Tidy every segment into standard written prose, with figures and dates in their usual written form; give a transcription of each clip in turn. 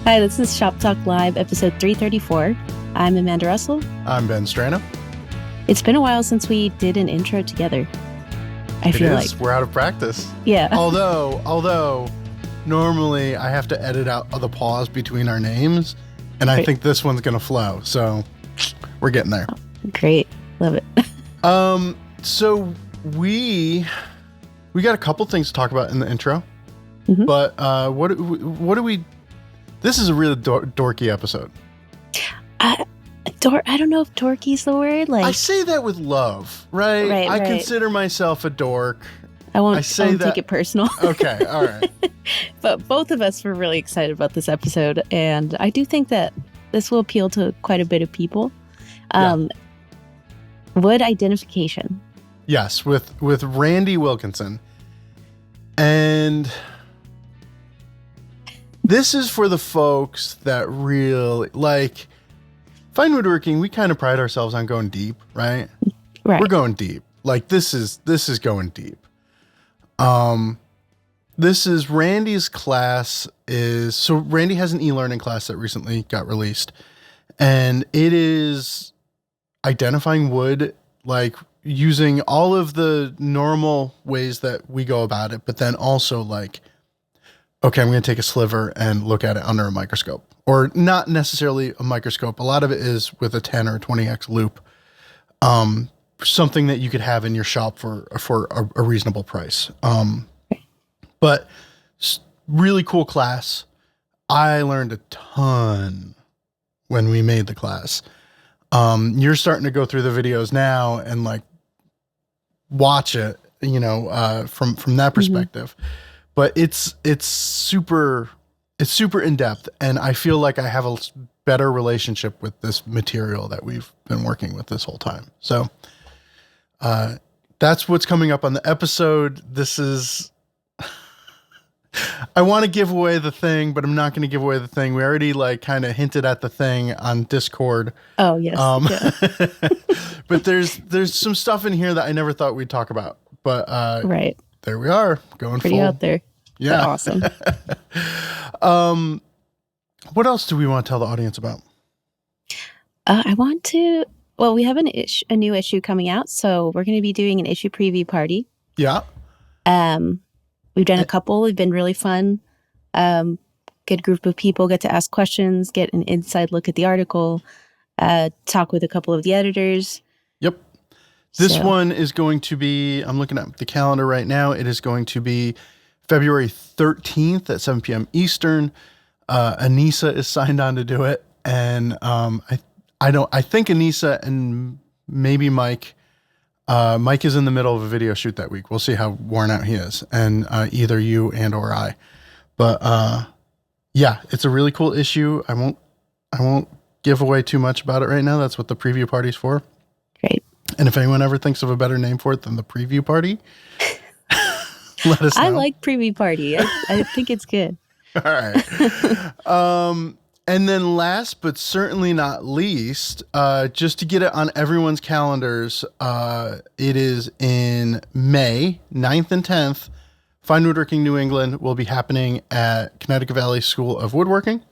Hi, this is Shop Talk Live, episode 334. I'm Amanda Russell. I'm Ben Strano. It's been a while since we did an intro together. I feel like we're out of practice. Yeah. Although normally I have to edit out the pause between our names, and I think this one's gonna flow. So we're getting there. Oh, great, love it. So we got a couple things to talk about in the intro, but what do we? This is a really dorky episode. I don't know if dorky's the word. Like, I say that with love, right? I consider myself a dork. I won't take it personal. Okay, all right. But both of us were really excited about this episode, and I do think that this will appeal to quite a bit of people. Wood identification. Yes, with Randy Wilkinson. And this is for the folks that really like fine woodworking. We kind of pride ourselves on going deep, right? Right. We're going deep. Like this is going deep. This is Randy's class so Randy has an e-learning class that recently got released, and it is identifying wood, like using all of the normal ways that we go about it, but then also like, okay, I'm going to take a sliver and look at it under a microscope, or not necessarily a microscope. A lot of it is with a 10 or 20x loop, something that you could have in your shop for a reasonable price. But really cool class. I learned a ton when we made the class. You're starting to go through the videos now and like watch it, from that perspective. But it's super in depth, and I feel like I have a better relationship with this material that we've been working with this whole time. So that's what's coming up on the episode. This is I want to give away the thing, but I'm not going to give away the thing. We already like kind of hinted at the thing on Discord. Oh yes. But there's some stuff in here that I never thought we'd talk about. But right. There we are, going pretty full out there. Yeah. Awesome. What else do we want to tell the audience about? We have a new issue coming out, so we're going to be doing an issue preview party. Yeah. We've done a couple. They've been really fun. Good group of people, get to ask questions, get an inside look at the article, talk with a couple of the editors. Yep. This one is going to be, I'm looking at the calendar right now. It is going to be February 13th at 7 p.m. Eastern. Anissa is signed on to do it. And I think Anissa and maybe Mike. Mike is in the middle of a video shoot that week. We'll see how worn out he is, and either you and or I. But yeah, it's a really cool issue. I won't give away too much about it right now. That's what the preview party's for. Great. And if anyone ever thinks of a better name for it than the preview party, let us know. I like preview party. I think it's good. All right. And then last but certainly not least, just to get it on everyone's calendars, it is in May 9th and 10th. Fine Woodworking New England will be happening at Connecticut Valley School of Woodworking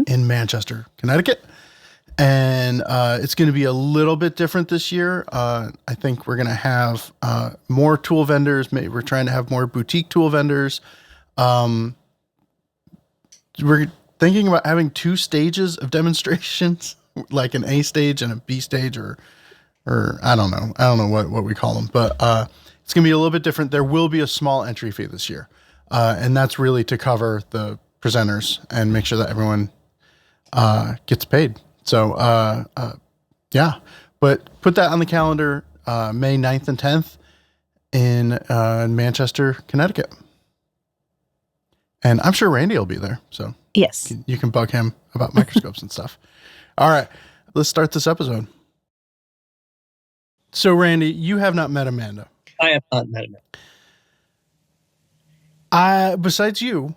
in Manchester, Connecticut. And it's going to be a little bit different this year. I think we're going to have more tool vendors. Maybe we're trying to have more boutique tool vendors. We're thinking about having 2 stages of demonstrations, like an A stage and a B stage, or I don't know. I don't know what we call them, but it's going to be a little bit different. There will be a small entry fee this year. And that's really to cover the presenters and make sure that everyone gets paid. So, yeah, but put that on the calendar, May 9th and 10th in Manchester, Connecticut. And I'm sure Randy will be there. So yes, you can bug him about microscopes and stuff. All right, let's start this episode. So Randy, you have not met Amanda. I have not met Amanda. Besides you,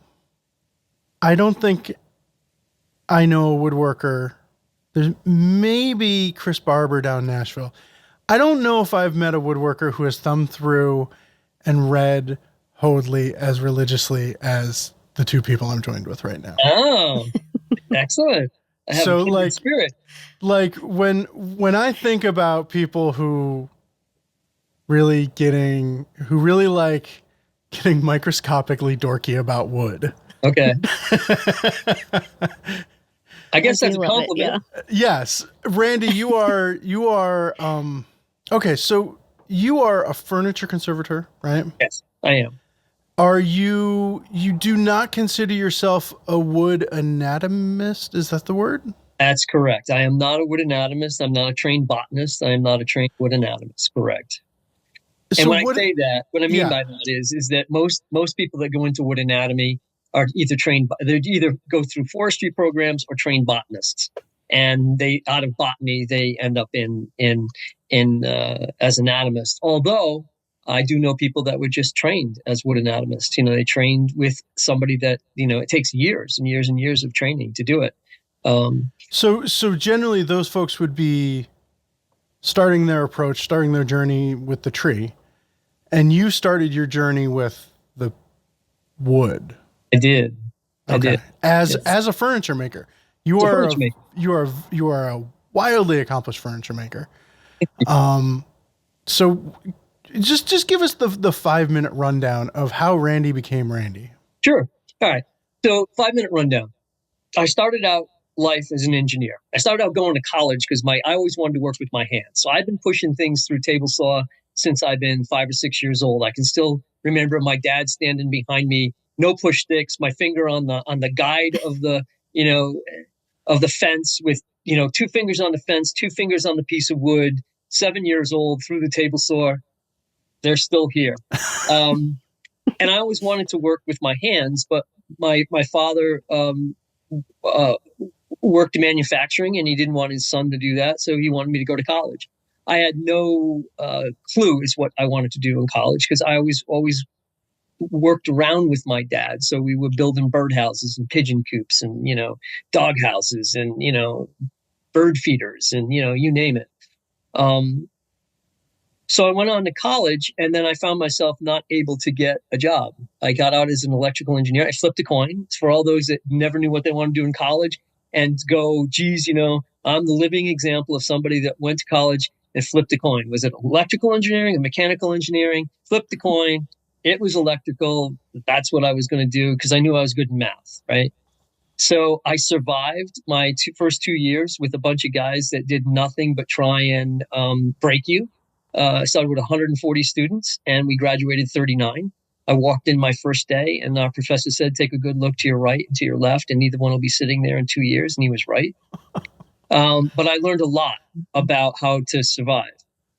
I don't think I know a woodworker. There's maybe Chris Barber down in Nashville. I don't know if I've met a woodworker who has thumbed through and read Hoadley as religiously as the two people I'm joined with right now. Oh, excellent. I have a kindred spirit. Like when I think about people who really like getting microscopically dorky about wood. Okay. I guess that's a compliment. Yeah. Yes. Randy, you are okay, so you are a furniture conservator, right? Yes, I am. Are you do not consider yourself a wood anatomist? Is that the word? That's correct. I am not a wood anatomist. I'm not a trained botanist. I am not a trained wood anatomist. Correct. So and when I say that, what I mean by that is that most people that go into wood anatomy are either they either go through forestry programs or trained botanists. And they, out of botany, they end up in as anatomists. Although I do know people that were just trained as wood anatomists. They trained with somebody that, it takes years and years and years of training to do it. So generally those folks would be starting their journey with the tree, and you started your journey with the wood. I did. Okay. I did. As a furniture maker. You are a wildly accomplished furniture maker. So just give us the 5-minute rundown of how Randy became Randy. Sure. All right. So 5-minute rundown. I started out life as an engineer. I started out going to college because I always wanted to work with my hands. So I've been pushing things through table saw since I've been 5 or 6 years old. I can still remember my dad standing behind me, no push sticks, my finger on the guide of the, of the fence with, 2 fingers on the fence, 2 fingers on the piece of wood, 7 years old, through the table saw. They're still here. And I always wanted to work with my hands, but my father worked in manufacturing, and he didn't want his son to do that. So he wanted me to go to college. I had no clue is what I wanted to do in college, because I always worked around with my dad. So we were building birdhouses and pigeon coops and, dog houses and, bird feeders and, you name it. So I went on to college, and then I found myself not able to get a job. I got out as an electrical engineer. I flipped a coin. It's for all those that never knew what they wanted to do in college and go, geez, I'm the living example of somebody that went to college and flipped a coin. Was it electrical engineering or mechanical engineering? Flipped the coin. It was electrical. That's what I was going to do because I knew I was good in math, right? So I survived my first 2 years with a bunch of guys that did nothing but try and break you. I started with 140 students, and we graduated 39. I walked in my first day, and our professor said, take a good look to your right and to your left, and neither one will be sitting there in 2 years. And he was right. But I learned a lot about how to survive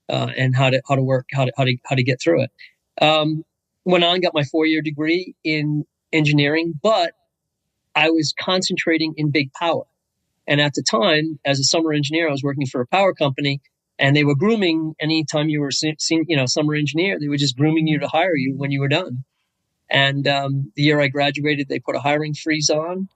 and how to work, how to get through it. Went on, got my 4-year degree in engineering, but I was concentrating in big power. And at the time, as a summer engineer, I was working for a power company, and they were grooming. Anytime you were summer engineer, they were just grooming you to hire you when you were done. And the year I graduated, they put a hiring freeze on.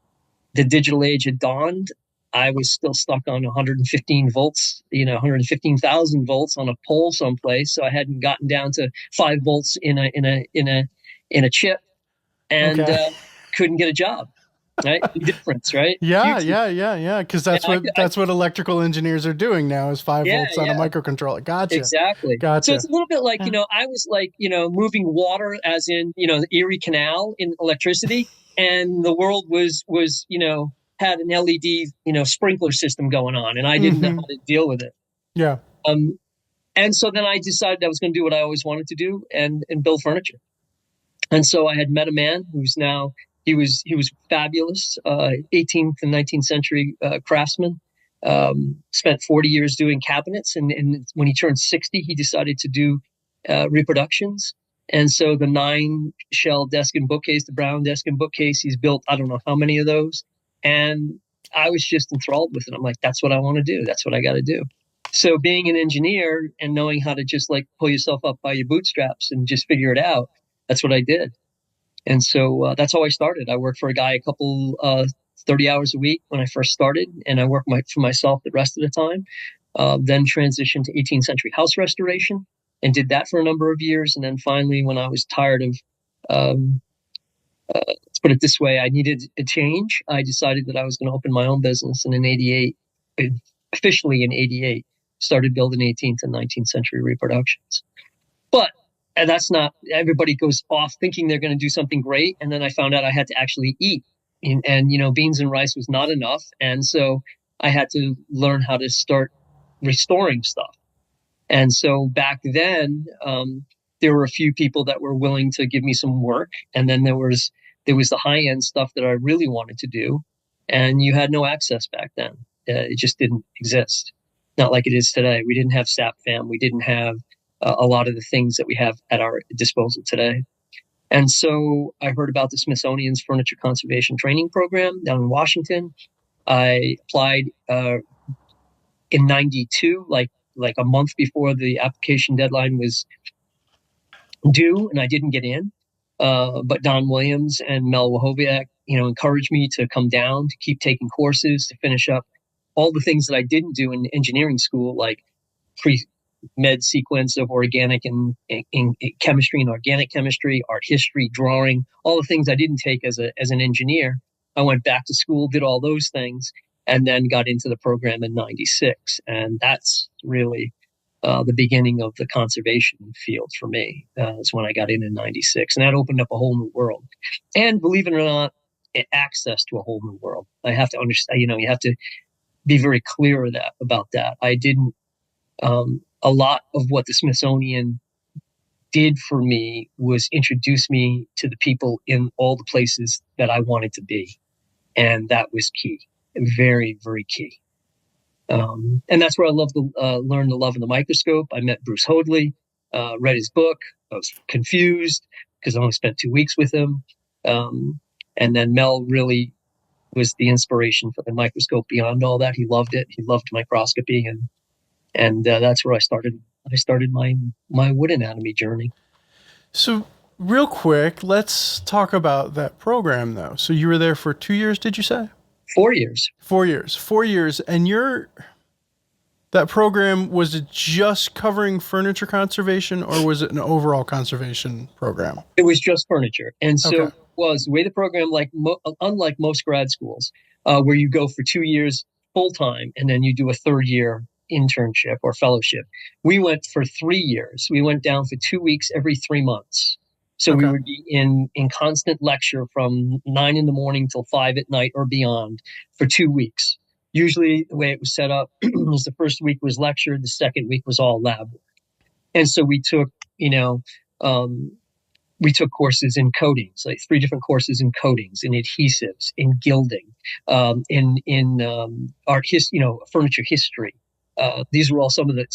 The digital age had dawned. I was still stuck on 115 volts, 115,000 volts on a pole someplace. So I hadn't gotten down to 5 volts in a chip, and couldn't get a job. Right, the difference, right? Yeah. Because that's what electrical engineers are doing now is 5 volts on a microcontroller. Gotcha. Exactly. Gotcha. So it's a little bit like I was like moving water, as in the Erie Canal in electricity, and the world was had an LED sprinkler system going on, and I didn't know how to deal with it. Yeah. And so then I decided I was going to do what I always wanted to do and build furniture. And so I had met a man who's now. He was fabulous, 18th and 19th century craftsman. Spent 40 years doing cabinets, and when he turned 60, he decided to do reproductions. And so the 9-shell desk and bookcase, the brown desk and bookcase, he's built I don't know how many of those. And I was just enthralled with it. I'm like, that's what I want to do. That's what I got to do. So being an engineer and knowing how to just like pull yourself up by your bootstraps and just figure it out, that's what I did. And so that's how I started. I worked for a guy a couple 30 hours a week when I first started, and I worked for myself the rest of the time. Then transitioned to 18th century house restoration and did that for a number of years. And then finally, when I was tired of let's put it this way, I needed a change. I decided that I was going to open my own business, and in 88, officially in 88, started building 18th and 19th century reproductions. But, and that's not, everybody goes off thinking they're going to do something great. And then I found out I had to actually eat. And, beans and rice was not enough. And so I had to learn how to start restoring stuff. And so back then, there were a few people that were willing to give me some work. And then there was the high end stuff that I really wanted to do. And you had no access back then. It just didn't exist. Not like it is today. We didn't have SAPFAM. We didn't have a lot of the things that we have at our disposal today. And so I heard about the Smithsonian's Furniture Conservation Training Program down in Washington. I applied in 92, like a month before the application deadline was due, and I didn't get in. But Don Williams and Mel Wahoviak, encouraged me to come down, to keep taking courses, to finish up all the things that I didn't do in engineering school, like pre-med sequence of organic and in chemistry and organic chemistry, art history, drawing, all the things I didn't take as an engineer. I went back to school, did all those things, and then got into the program in 96. And that's really the beginning of the conservation field for me. Is when I got in 96. And that opened up a whole new world. And believe it or not, access to a whole new world. I have to understand, you have to be very clear about that. I didn't, a lot of what the Smithsonian did for me was introduce me to the people in all the places that I wanted to be. And that was key, very, very key. And that's where I learned the love of the microscope. I met Bruce Hoadley, read his book. I was confused because I only spent 2 weeks with him. And then Mel really was the inspiration for the microscope beyond all that. He loved it. He loved microscopy. And that's where I started my wood anatomy journey. So real quick, let's talk about that program though. So you were there for 2 years, did you say? 4 years. 4 years. 4 years. And that program, was it just covering furniture conservation, or was it an overall conservation program? It was just furniture. And so Okay. it was the way the program, unlike most grad schools, where you go for 2 years full time and then you do a third year internship or fellowship. We went for 3 years. We went down for 2 weeks every 3 months. So Okay. we would be in constant lecture from 9 a.m. till 5 p.m. or beyond for 2 weeks. Usually the way it was set up was the first week was lecture, the second week was all lab work. And so we took, courses in coatings, like 3 different courses in coatings, in adhesives, in gilding, in art furniture history. These were all some of the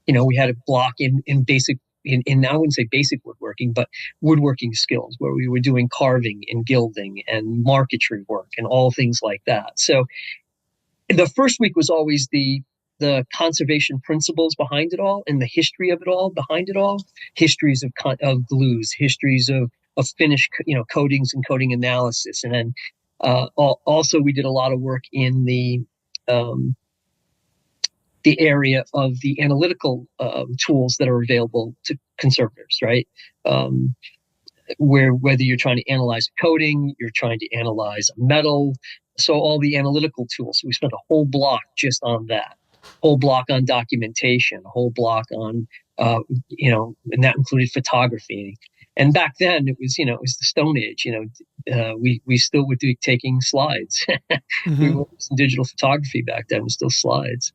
we had a block in basic, in I wouldn't say basic woodworking, but woodworking skills, where we were doing carving and gilding and marquetry work and all things like that. So the first week was always the conservation principles behind it all and the history of it all behind it all, histories of glues, histories of finish, coatings and coating analysis. And then also we did a lot of work in the area of the analytical tools that are available to conservators, right? Whether you're trying to analyze a coating, you're trying to analyze a metal, so all the analytical tools. We spent a whole block just on that, whole block on documentation, a whole block on, and that included photography. And back then it was the Stone Age. We still were taking slides. Mm-hmm. We were using digital photography back then. It was still slides.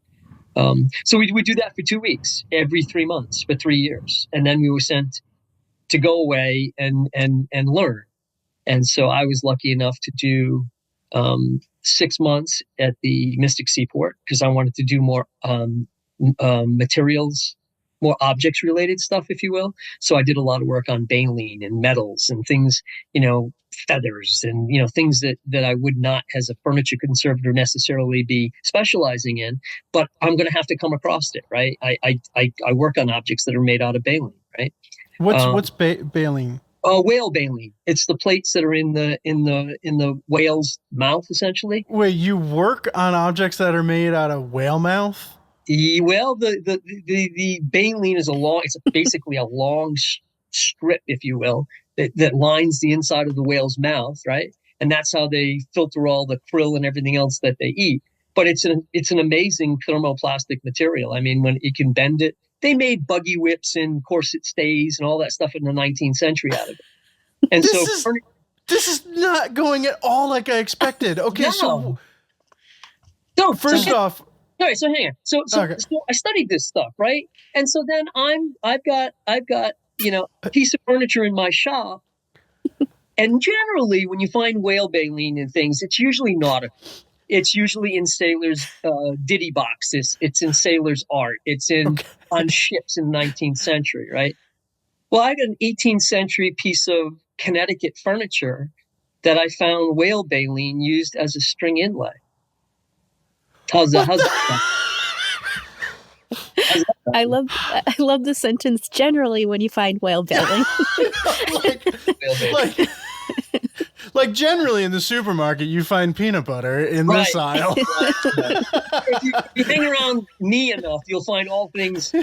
So we would do that for 2 weeks, every 3 months for 3 years. And then we were sent to go away and learn. And so I was lucky enough to do 6 months at the Mystic Seaport because I wanted to do more materials, more objects related stuff, if you will. So I did a lot of work on baleen and metals and things, feathers and, things that I would not, as a furniture conservator, necessarily be specializing in, but I'm going to have to come across it, right? I work on objects that are made out of baleen, right? What's baleen? Whale baleen. It's the plates that are in the whale's mouth, essentially. Wait, you work on objects that are made out of whale mouth? Well, the baleen is it's basically a long strip, if you will, that lines the inside of the whale's mouth, right? And that's how they filter all the krill and everything else that they eat. But it's an amazing thermoplastic material. I mean, when it can bend it, they made buggy whips and corset stays and all that stuff in the 19th century out of it. And this is not going at all like I expected. Okay, no. First off, all right, so hang on. So I studied this stuff, right? And so then I've got a piece of furniture in my shop. And generally, when you find whale baleen and things, it's usually nautical. It's usually in sailors' ditty boxes. It's in sailors' art. It's on ships in the 19th century, right? Well, I got an 18th century piece of Connecticut furniture that I found whale baleen used as a string inlay. How's that? I love the sentence. Generally, when you find whale baleen, like generally in the supermarket, you find peanut butter in this aisle. If you hang around me enough, you'll find all things.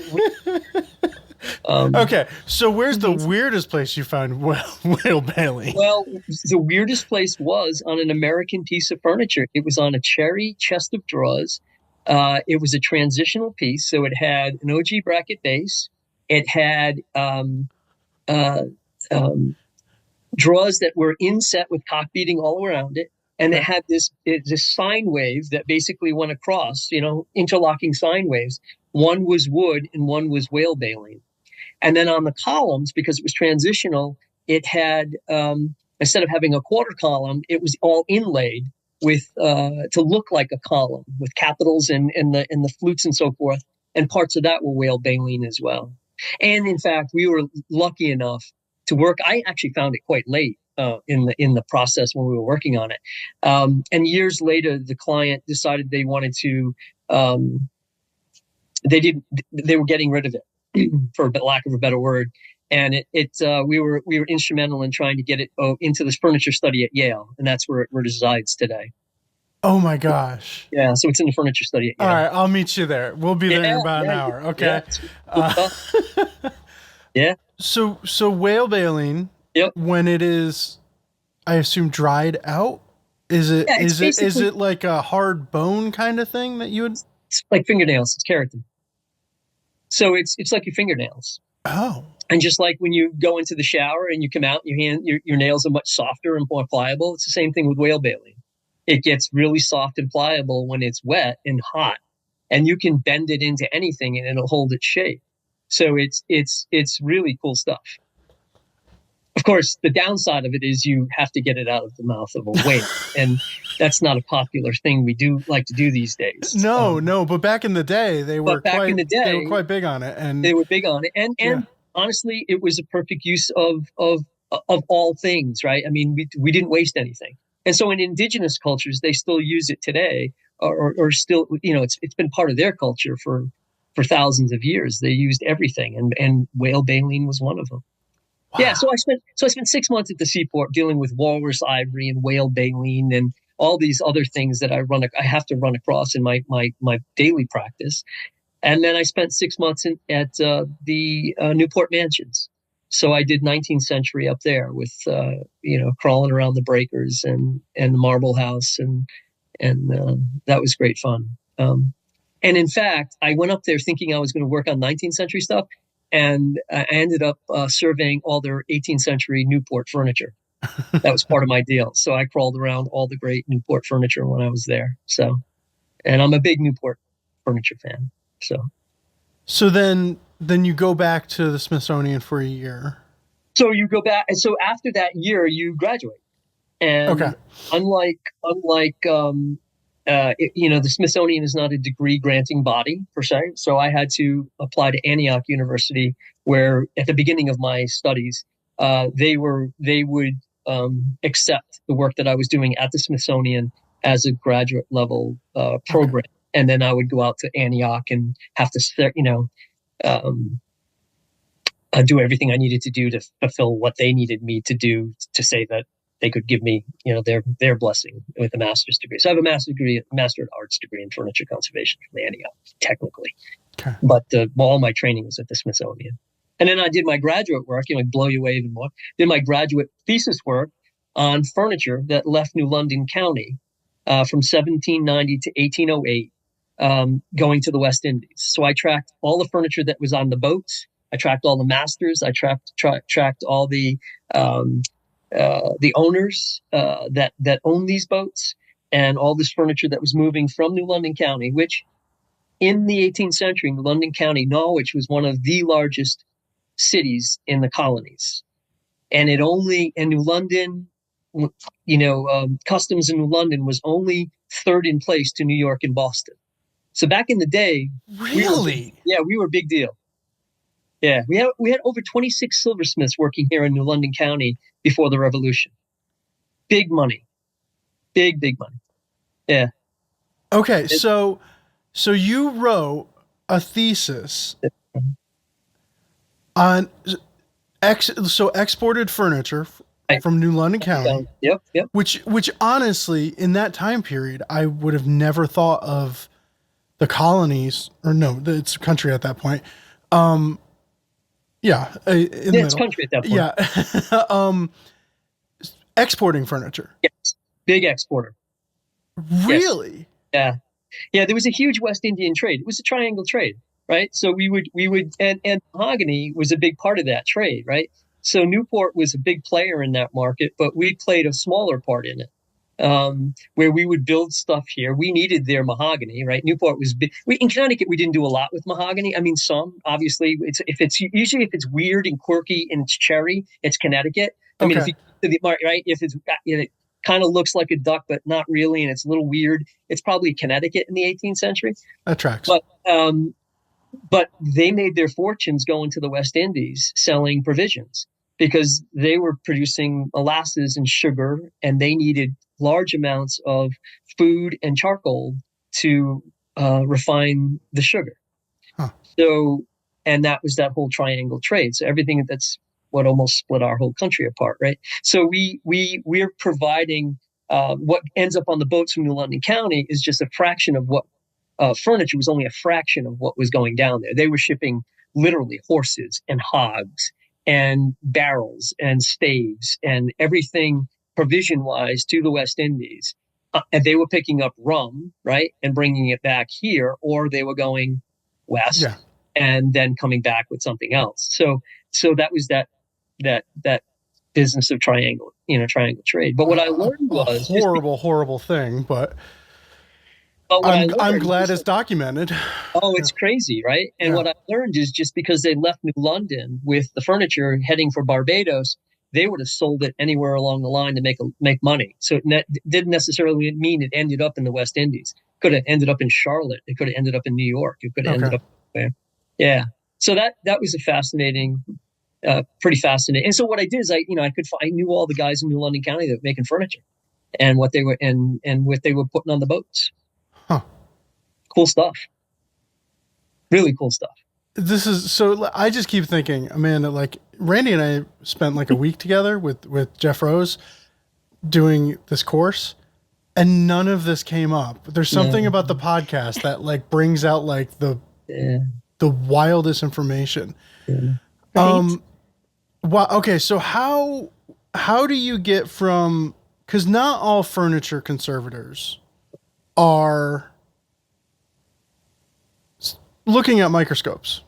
Okay, so where's the weirdest place you found whale baleen? Well, the weirdest place was on an American piece of furniture. It was on a cherry chest of drawers. It was a transitional piece, so it had an OG bracket base. It had drawers that were inset with cock beating all around it, and it had this sine wave that basically went across, interlocking sine waves. One was wood and one was whale baleen. And then on the columns, because it was transitional, it had, instead of having a quarter column, it was all inlaid with, to look like a column with capitals and the flutes and so forth. And parts of that were whale baleen as well. And in fact, we were lucky enough to work. I actually found it quite late in the process when we were working on it. And years later, the client decided they wanted to, they were getting rid of it. For lack of a better word, and we were instrumental in trying to get it into this furniture study at Yale, and that's where it resides today. Oh my gosh! Yeah, so it's in the furniture study at Yale. All right, I'll meet you there. We'll be there in about an hour. Okay. Yeah. So whale baleen. Yep. When it is, I assume dried out. Is it like a hard bone kind of thing that you would? It's like fingernails. It's keratin. So it's like your fingernails. Oh. And just like when you go into the shower and you come out, your nails are much softer and more pliable. It's the same thing with whale baleen. It gets really soft and pliable when it's wet and hot, and you can bend it into anything and it'll hold its shape. So it's really cool stuff. Of course, the downside of it is you have to get it out of the mouth of a whale, and that's not a popular thing we do like to do these days. No, but back in the day, they were quite big on it, and they were big on it, and honestly, it was a perfect use of all things, right? I mean, we didn't waste anything, and so in indigenous cultures, they still use it today, or still, it's been part of their culture for thousands of years. They used everything, and whale baleen was one of them. Wow. Yeah, so I spent 6 months at the seaport dealing with walrus ivory and whale baleen and all these other things that I have to run across in my daily practice. And then I spent 6 months at the Newport Mansions. So I did 19th century up there with crawling around the breakers and the marble house, and that was great fun. And in fact, I went up there thinking I was going to work on 19th century stuff. And I ended up surveying all their 18th century Newport furniture. That was part of my deal. So I crawled around all the great Newport furniture when I was there. So, and I'm a big Newport furniture fan. So then you go back to the Smithsonian for a year. So you go back. And so after that year, you graduate. And unlike the Smithsonian is not a degree granting body per se. So I had to apply to Antioch University, where at the beginning of my studies, they would accept the work that I was doing at the Smithsonian as a graduate level program. Okay. And then I would go out to Antioch and have to, do everything I needed to do to fulfill what they needed me to do to say that they could give me, their blessing with a master's degree. So I have a master of arts degree in furniture conservation from Antioch, technically. Okay. But all my training was at the Smithsonian. And then I did my graduate work, blow you away even more. Did my graduate thesis work on furniture that left New London County from 1790 to 1808, going to the West Indies. So I tracked all the furniture that was on the boats. I tracked all the masters. I tracked all the owners that owned these boats, and all this furniture that was moving from New London County, which in the 18th century, New London County, Norwich was one of the largest cities in the colonies. And New London, customs in New London was only third in place to New York and Boston. So back in the day, really, we were a big deal. Yeah, we had over 26 silversmiths working here in New London County before the Revolution. Big money, big money. Yeah. Okay, so you wrote a thesis on exported furniture from New London County. Yep. Which honestly, in that time period, I would have never thought of the colonies, or no, it's a country at that point. It's country at that point. Yeah. Exporting furniture. Yes, big exporter. Really? Yes. Yeah. There was a huge West Indian trade. It was a triangle trade, right? So we would, and mahogany was a big part of that trade, right? So Newport was a big player in that market, but we played a smaller part in it, where we would build stuff here. We needed their mahogany, right? Newport was big. In Connecticut, we didn't do a lot with mahogany. I mean, some, obviously, if it's weird and quirky and it's cherry, it's Connecticut. I mean, if you to the market, right? If it's, it kind of looks like a duck, but not really, and it's a little weird, it's probably Connecticut in the 18th century. That tracks. But they made their fortunes going to the West Indies selling provisions, because they were producing molasses and sugar, and they needed large amounts of food and charcoal to refine the sugar. Huh. So, and that was that whole triangle trade. So everything that's what almost split our whole country apart, right? So we're providing what ends up on the boats from New London County is just a fraction of what furniture was, only a fraction of what was going down there. They were shipping literally horses and hogs and barrels and staves and everything provision-wise to the West Indies. And they were picking up rum, right, and bringing it back here, or they were going west and then coming back with something else. So that was that business of triangle trade. But what I learned was horrible thing, but I'm glad it's documented. Oh, it's crazy, right? And what I learned is, just because they left New London with the furniture heading for Barbados, they would have sold it anywhere along the line to make money. So it didn't necessarily mean it ended up in the West Indies. It could have ended up in Charlotte. It could have ended up in New York. It could have ended up there. Yeah. So that was a fascinating, pretty fascinating. And so what I did is I knew all the guys in New London County that were making furniture, and what they were and what they were putting on the boats. Huh. Cool stuff. Really cool stuff. This is so. I just keep thinking, Amanda, like Randy and I spent like a week together with Jeff Rose doing this course, and none of this came up. There's something about the podcast that like brings out like the wildest information. Yeah. Right. Wow. Okay. So how do you get from, because not all furniture conservators are looking at microscopes,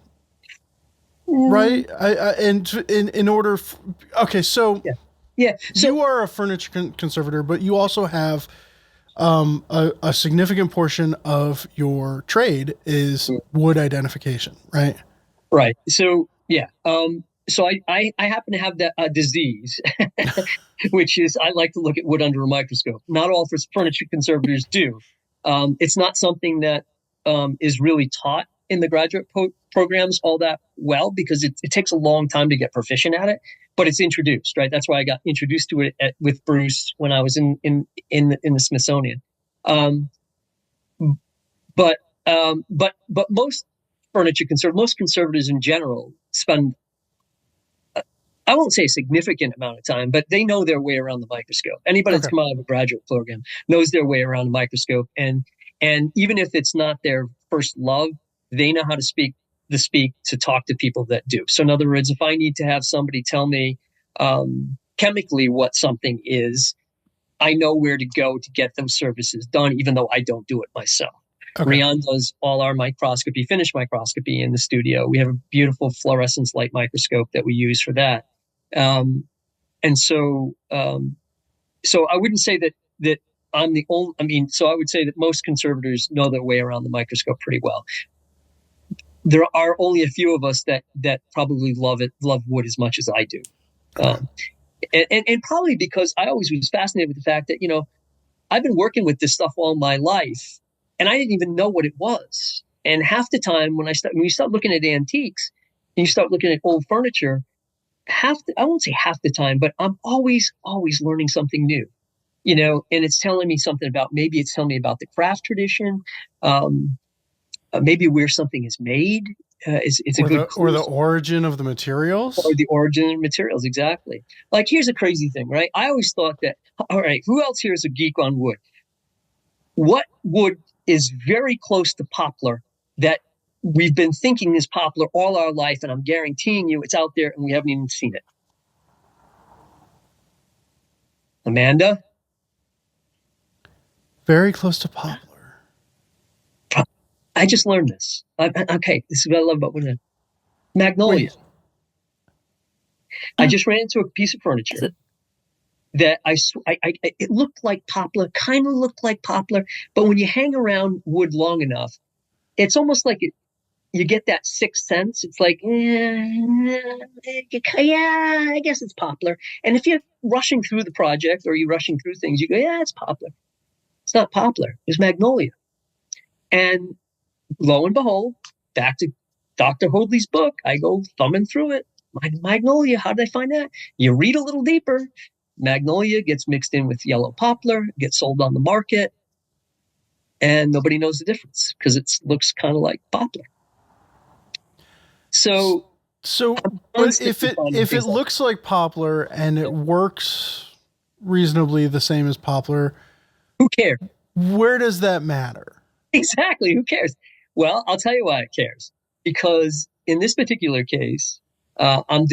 right? In order. Okay. So yeah. So you are a furniture conservator, but you also have a significant portion of your trade is wood identification, right? Right. So yeah. So I happen to have that disease, which is, I like to look at wood under a microscope. Not all furniture conservators do. It's not something that is really taught in the graduate programs all that well, because it takes a long time to get proficient at it. But it's introduced, right? That's why I got introduced to it with Bruce when I was in the Smithsonian. But most most conservators in general spend, I won't say a significant amount of time, but they know their way around the microscope. Anybody that's come out of a graduate program knows their way around the microscope. And even if it's not their first love, they know how to speak the speak to talk to people that do. So in other words, if I need to have somebody tell me chemically what something is, I know where to go to get those services done, even though I don't do it myself. Okay. Rian does all our microscopy, finished microscopy in the studio. We have a beautiful fluorescence light microscope that we use for that. So I wouldn't say that I'm the only, so I would say that most conservators know their way around the microscope pretty well. There are only a few of us that probably love wood as much as I do. And probably because I always was fascinated with the fact that, I've been working with this stuff all my life and I didn't even know what it was. And half the time when you start looking at antiques and you start looking at old furniture, I won't say half the time, but I'm always learning something new, and it's telling me something maybe it's telling me about the craft tradition, maybe where something is made. It's a good clue. Or the origin of the materials. Or the origin of materials, exactly. Like, here's a crazy thing, right? I always thought that, all right, who else here is a geek on wood? What wood is very close to poplar that we've been thinking is poplar all our life, and I'm guaranteeing you it's out there and we haven't even seen it? Amanda? Very close to poplar. I just learned this. Okay, this is what I love about wood. Magnolia. Wait. I just ran into a piece of furniture that it looked like poplar, kind of looked like poplar, but when you hang around wood long enough, it's almost like you get that sixth sense. It's like, yeah, I guess it's poplar. And if you're rushing through the project or you're rushing through things, you go, yeah, it's poplar. It's not poplar. It's magnolia. And lo and behold, back to Dr. Hoadley's book, I go thumbing through it. Magnolia, how did I find that? You read a little deeper. Magnolia gets mixed in with yellow poplar, gets sold on the market, and nobody knows the difference because it looks kind of like poplar. So but if it looks like poplar and it works reasonably the same as poplar, who cares? Where does that matter? Exactly. Who cares? Well, I'll tell you why it cares. Because in this particular case, I'm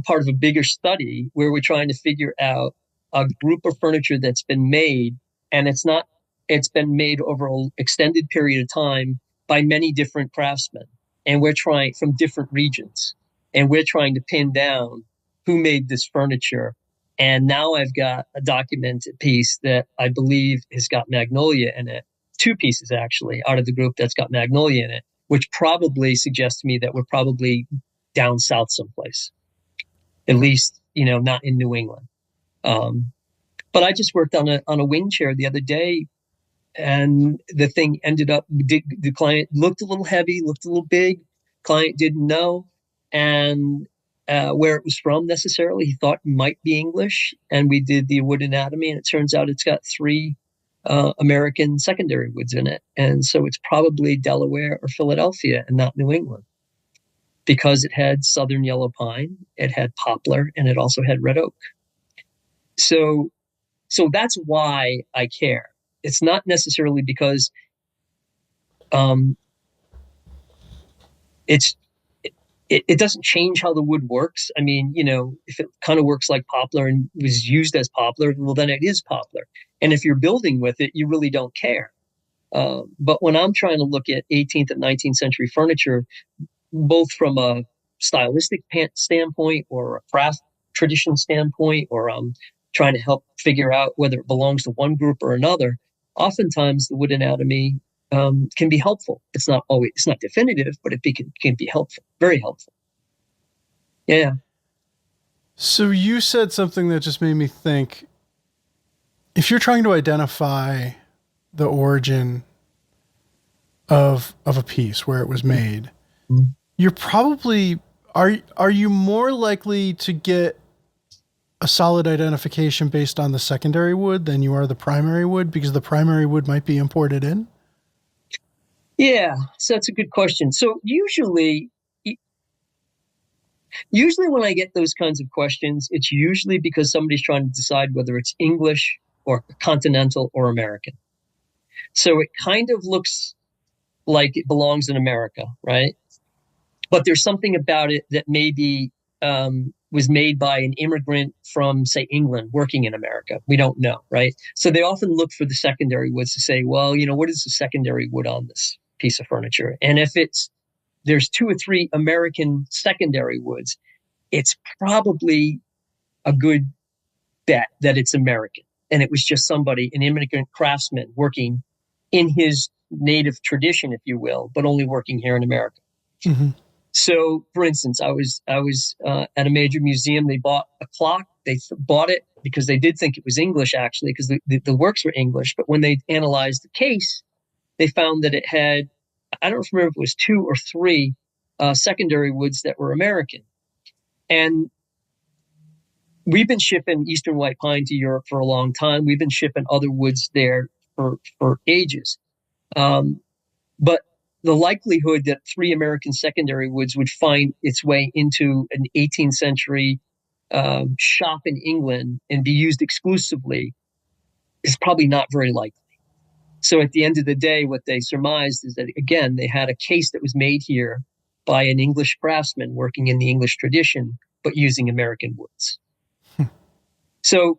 part of a bigger study where we're trying to figure out a group of furniture that's been made, and it's been made over an extended period of time by many different craftsmen. And we're trying from different regions, and we're trying to pin down who made this furniture. And now I've got a documented piece that I believe has got magnolia in it. 2 pieces actually out of the group that's got magnolia in it, which probably suggests to me that we're probably down south someplace, at least, not in New England. But I just worked on a wing chair the other day, and the thing ended up, the client looked a little heavy, looked a little big. Client didn't know, and where it was from necessarily. He thought it might be English, and we did the wood anatomy, and it turns out it's got 3 American secondary woods in it. And so it's probably Delaware or Philadelphia and not New England, because it had southern yellow pine, it had poplar, and it also had red oak. So that's why I care. It's not necessarily because it doesn't change how the wood works. I mean, if it kind of works like poplar and was used as poplar, well, then it is poplar. And if you're building with it, you really don't care. But when I'm trying to look at 18th and 19th century furniture, both from a stylistic standpoint or a craft tradition standpoint, or I'm trying to help figure out whether it belongs to one group or another, oftentimes the wood anatomy can be helpful. It's not definitive, but it can be helpful, very helpful. Yeah. So you said something that just made me think, if you're trying to identify the origin of a piece, where it was made, mm-hmm. You're probably, are you more likely to get a solid identification based on the secondary wood than you are the primary wood, because the primary wood might be imported in? Yeah, so that's a good question. So usually when I get those kinds of questions, it's usually because somebody's trying to decide whether it's English or continental or American. So it kind of looks like it belongs in America, right? but there's something about it that maybe was made by an immigrant from, say, England working in America. We don't know, right? So they often look for the secondary woods to say, well, what is the secondary wood on this piece of furniture? And if there's 2 or 3 American secondary woods, it's probably a good bet that it's American. And it was just somebody, an immigrant craftsman working in his native tradition, if you will, but only working here in America. Mm-hmm. So, for instance, I was at a major museum. They bought a clock. They bought it because they did think it was English, actually, because the works were English. But when they analyzed the case, they found that it had, I don't remember if it was 2 or 3 secondary woods that were American. And we've been shipping Eastern white pine to Europe for a long time. We've been shipping other woods there for ages. But the likelihood that 3 American secondary woods would find its way into an 18th century shop in England and be used exclusively is probably not very likely. So at the end of the day, what they surmised is that, again, they had a case that was made here by an English craftsman working in the English tradition, but using American woods. So,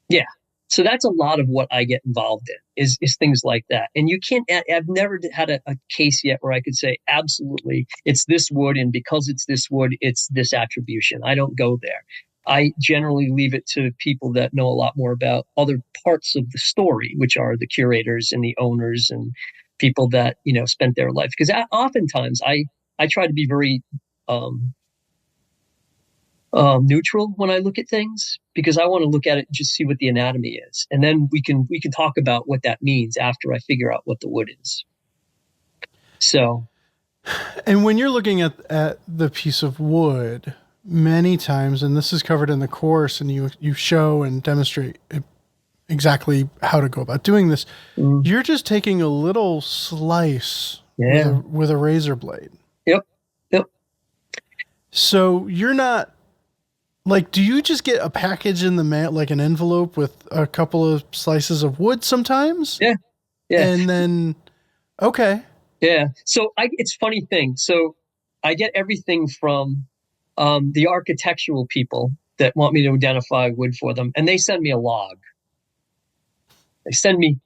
yeah. So that's a lot of what I get involved in is things like that. And you can't, I've never had a case yet where I could say, absolutely, it's this wood. And because it's this wood, it's this attribution. I don't go there. I generally leave it to people that know a lot more about other parts of the story, which are the curators and the owners and people that, spent their life. Because oftentimes I try to be very, neutral when I look at things, because I want to look at it and just see what the anatomy is. And then we can talk about what that means after I figure out what the wood is. So. And when you're looking at the piece of wood, many times, and this is covered in the course, and you show and demonstrate exactly how to go about doing this, you're just taking a little slice with a razor blade. Yep. So you're not, like, do you just get a package in the mail, like an envelope with a couple of slices of wood sometimes? Yeah. And then, okay. Yeah. So it's a funny thing. So I get everything from the architectural people that want me to identify wood for them, and they send me a log. They send me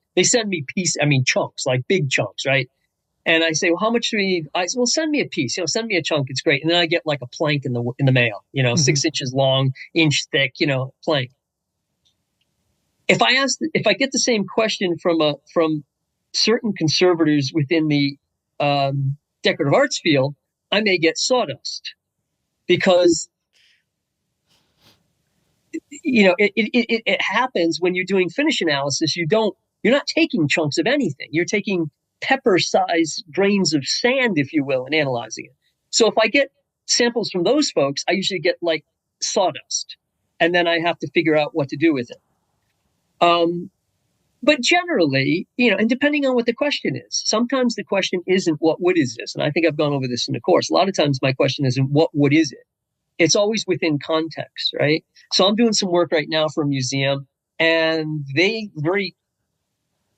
chunks, like big chunks, right? And I say, well, how much do we need? I say, well, send me a piece, send me a chunk. It's great. And then I get like a plank in the mail, 6 inches long, inch thick, plank. If I get the same question from certain conservators within the decorative arts field, I may get sawdust, because it happens when you're doing finish analysis. You're not taking chunks of anything. You're taking pepper-sized grains of sand, if you will, and analyzing it. So if I get samples from those folks, I usually get like sawdust, and then I have to figure out what to do with it. But generally, and depending on what the question is, sometimes the question isn't what wood is this? And I think I've gone over this in the course. A lot of times my question isn't what wood is it? It's always within context, right? So I'm doing some work right now for a museum, and they very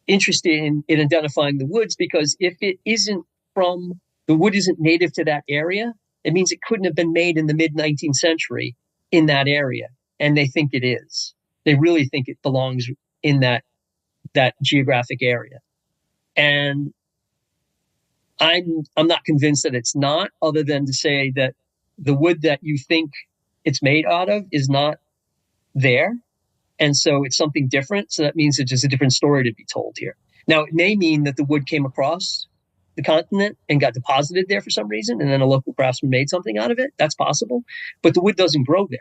interested in identifying the woods, because if the wood isn't native to that area, it means it couldn't have been made in the mid 19th century in that area. And they think it is. They really think it belongs in that geographic area. And I'm not convinced that it's not, other than to say that the wood that you think it's made out of is not there. And so it's something different. So that means it's just a different story to be told here. Now, it may mean that the wood came across the continent and got deposited there for some reason, and then a local craftsman made something out of it. That's possible. But the wood doesn't grow there.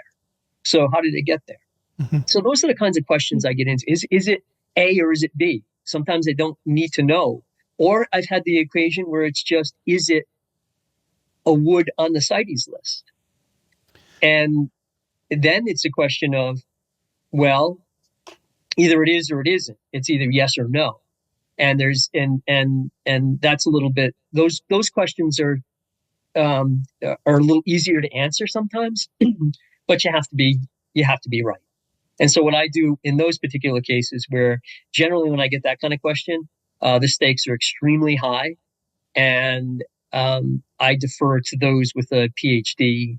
So how did it get there? Mm-hmm. So those are the kinds of questions I get into. Is it A or is it B? Sometimes I don't need to know. Or I've had the occasion where it's just, is it a wood on the CITES list? And then it's a question of, well, either it is or it isn't. It's either yes or no. And there's and that's a little bit, those questions are a little easier to answer sometimes, but you have to be right. And so what I do in those particular cases, where generally when I get that kind of question, the stakes are extremely high, And I defer to those with a PhD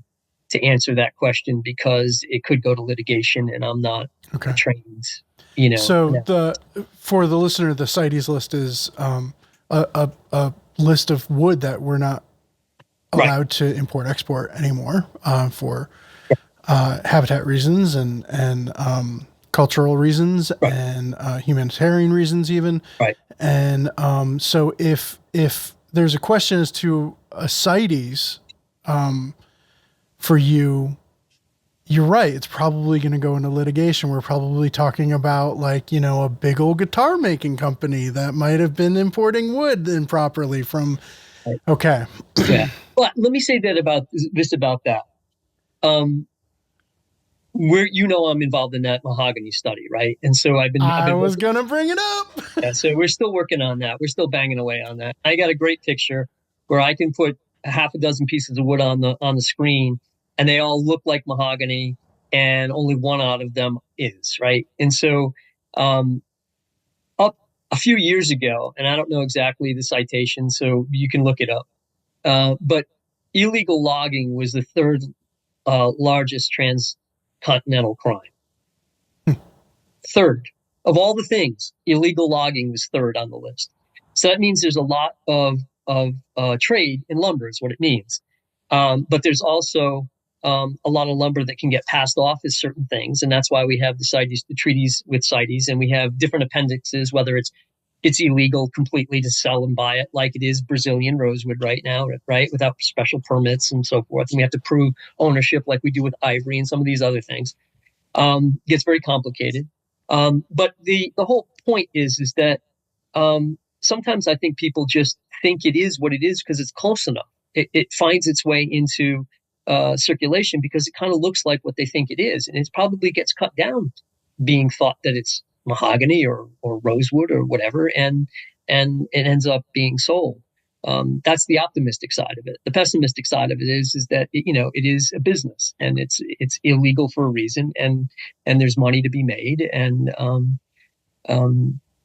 to answer that question because it could go to litigation, and I'm not a trained, So for the listener, the CITES list is a list of wood that we're not allowed to import export anymore for habitat reasons and cultural reasons and humanitarian reasons even. Right. And so if there's a question as to a CITES for you, you're right. It's probably going to go into litigation. We're probably talking about a big old guitar making company that might have been importing wood improperly from. Right. Okay. Yeah. But let me say that about that. I'm involved in that Mahogany study, right? And so I was going to bring it up. Yeah, so we're still working on that. We're still banging away on that. I got a great picture where I can put a half a dozen pieces of wood on the screen, and they all look like mahogany, and only one out of them is, right. And so up a few years ago, and I don't know exactly the citation, so you can look it up, but illegal logging was the third largest transcontinental crime. Third. Of all the things, illegal logging was third on the list. So that means there's a lot of trade in lumber is what it means. But there's also a lot of lumber that can get passed off as certain things. And that's why we have the treaties with CITES, and we have different appendixes, whether it's illegal completely to sell and buy it, like it is Brazilian rosewood right now, right? Without special permits and so forth. And we have to prove ownership like we do with ivory and some of these other things. Gets very complicated. But the whole point is that sometimes I think people just think it is what it is because it's close enough. It finds its way into circulation because it kind of looks like what they think it is, and it probably gets cut down, being thought that it's mahogany or rosewood or whatever, and it ends up being sold. That's the optimistic side of it. The pessimistic side of it is that it is a business, and it's illegal for a reason, and there's money to be made, and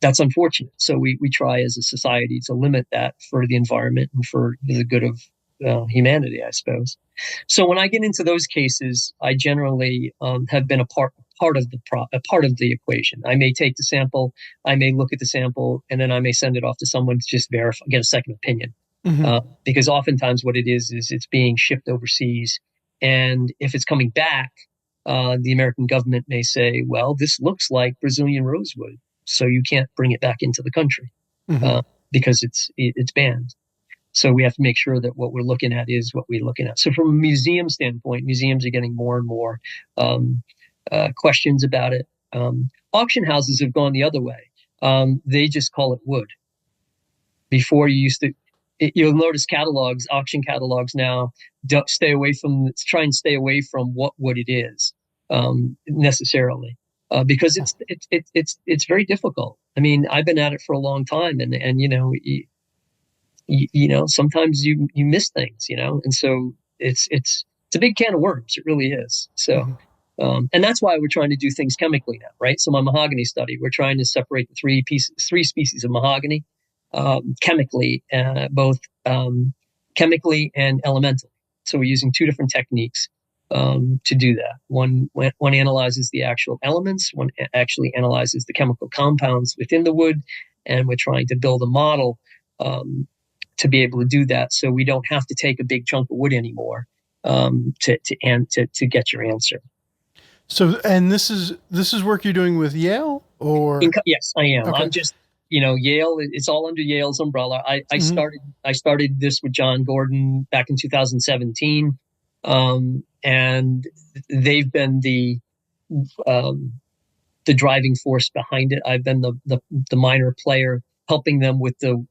that's unfortunate. So we try as a society to limit that for the environment and for the good of humanity, I suppose. So when I get into those cases, I generally have been a part of the equation. I may take the sample, I may look at the sample, and then I may send it off to someone to just verify, get a second opinion. Mm-hmm. Because oftentimes what it is it's being shipped overseas, and if it's coming back, the American government may say, "Well, this looks like Brazilian rosewood, so you can't bring it back into the country because it's banned." So we have to make sure that what we're looking at is what we're looking at. So from a museum standpoint, museums are getting more and more questions about it. Auction houses have gone the other way. They just call it wood. Before you used to, you'll notice auction catalogs now try and stay away from what wood it is necessarily, because it's very difficult. I mean, I've been at it for a long time, and sometimes you miss things, and so it's a big can of worms. It really is. So, and that's why we're trying to do things chemically now, right? So my mahogany study, we're trying to separate the three species of mahogany, chemically, both chemically and elementally. So we're using two different techniques to do that. One analyzes the actual elements, one actually analyzes the chemical compounds within the wood, and we're trying to build a model to be able to do that, so we don't have to take a big chunk of wood anymore to get your answer. So, and this is work you're doing with Yale, or? Yes, I am. Okay. I'm just, Yale. It's all under Yale's umbrella. I started this with John Gordon back in 2017, and they've been the driving force behind it. I've been the minor player, helping them with the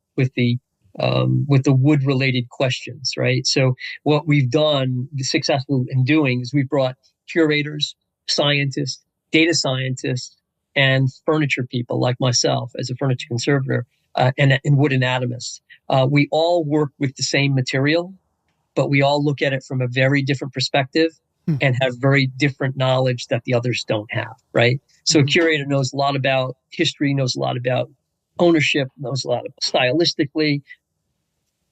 wood related questions, right? So what we've done successful in doing is we brought curators, scientists, data scientists, and furniture people like myself as a furniture conservator, and wood anatomists. We all work with the same material, but we all look at it from a very different perspective and have very different knowledge that the others don't have, right? So a curator knows a lot about history, knows a lot about ownership, knows a lot of stylistically.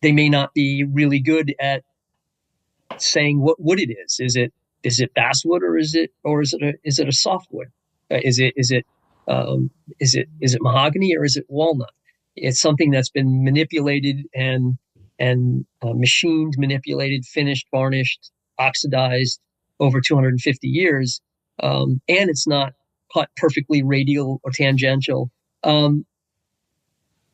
they may not be really good at saying what wood it is. Is it basswood, or is it a softwood? Is it is it mahogany, or is it walnut? It's something that's been manipulated and machined, manipulated, finished, varnished, oxidized over 250 years, and it's not cut perfectly radial or tangential.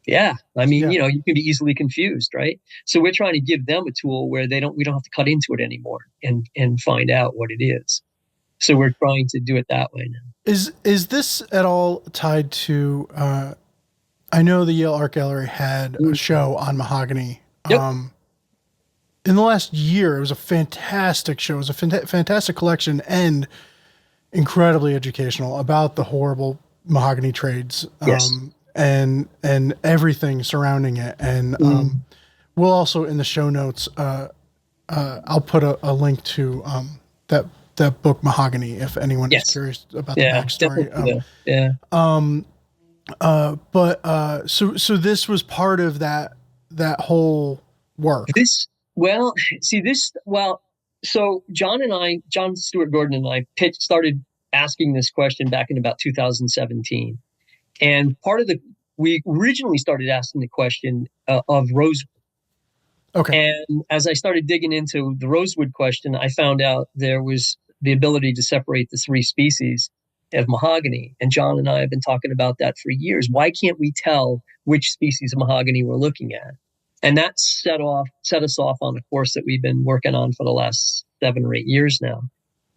Yeah, I mean, Yeah. you can be easily confused, right? So we're trying to give them a tool where we don't have to cut into it anymore and find out what it is. So we're trying to do it that way now. Is this at all tied to? I know the Yale Art Gallery had a show on mahogany. Yep. In the last year, it was a fantastic show. It was a fantastic collection and incredibly educational about the horrible mahogany trades. Yes. And everything surrounding it. And we'll also, in the show notes, I'll put a link to that book Mahogany if anyone is curious about the backstory. So this was part of that whole work. So John Stewart Gordon and I started asking this question back in about 2017. And we originally started asking the question of rosewood. Okay. And as I started digging into the rosewood question, I found out there was the ability to separate the three species of mahogany. And John and I have been talking about that for years. Why can't we tell which species of mahogany we're looking at? And that set us off on a course that we've been working on for the last 7 or 8 years now.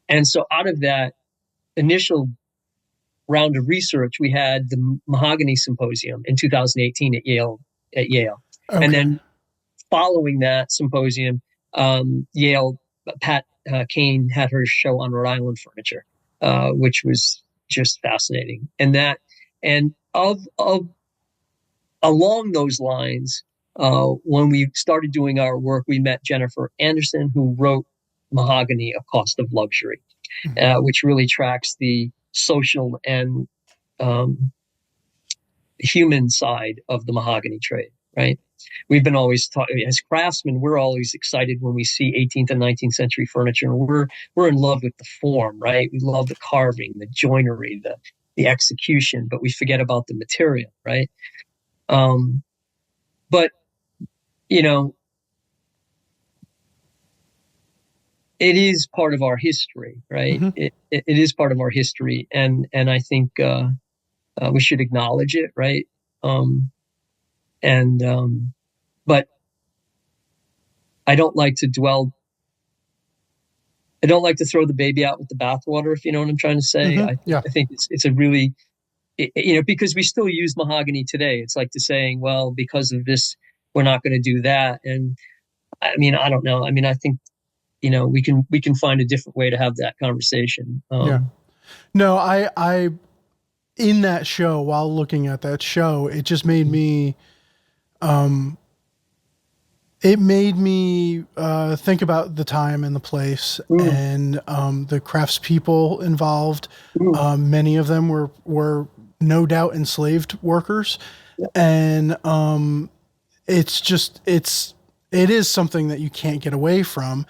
And so out of that initial round of research, we had the Mahogany Symposium in 2018 at Yale. Okay. And then following that symposium, Yale, Pat Kane had her show on Rhode Island furniture, which was just fascinating. And along those lines, when we started doing our work, we met Jennifer Anderson, who wrote Mahogany, A Cost of Luxury, which really tracks the social and human side of the mahogany trade, right? We've been always talking as craftsmen. We're always excited when we see 18th and 19th century furniture, and we're in love with the form, right? We love the carving, the joinery, the execution, but we forget about the material, right? But it is part of our history, right? Mm-hmm. It is part of our history, and I think we should acknowledge it, right? But I don't like to dwell. I don't like to throw the baby out with the bathwater, if you know what I'm trying to say. Mm-hmm. I think it's a really, because we still use mahogany today. It's like to saying, well, because of this, we're not going to do that. And I mean, I don't know. I mean, I think, we can find a different way to have that conversation. No, I in that show, while looking at that show, it just made me, think about the time and the place and the craftspeople involved. Many of them were no doubt enslaved workers, and it is something that you can't get away from.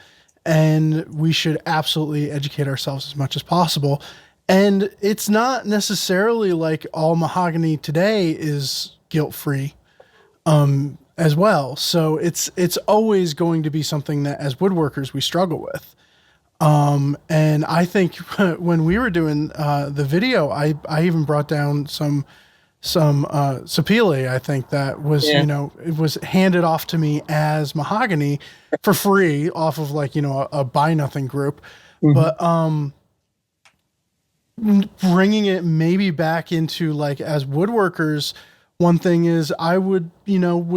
And we should absolutely educate ourselves as much as possible. And it's not necessarily like all mahogany today is guilt-free as well. So it's always going to be something that as woodworkers we struggle with. And I think when we were doing the video, I even brought down some sapele, I think that was, it was handed off to me as mahogany for free off of a buy nothing group. But bringing it maybe back into as woodworkers, one thing is I would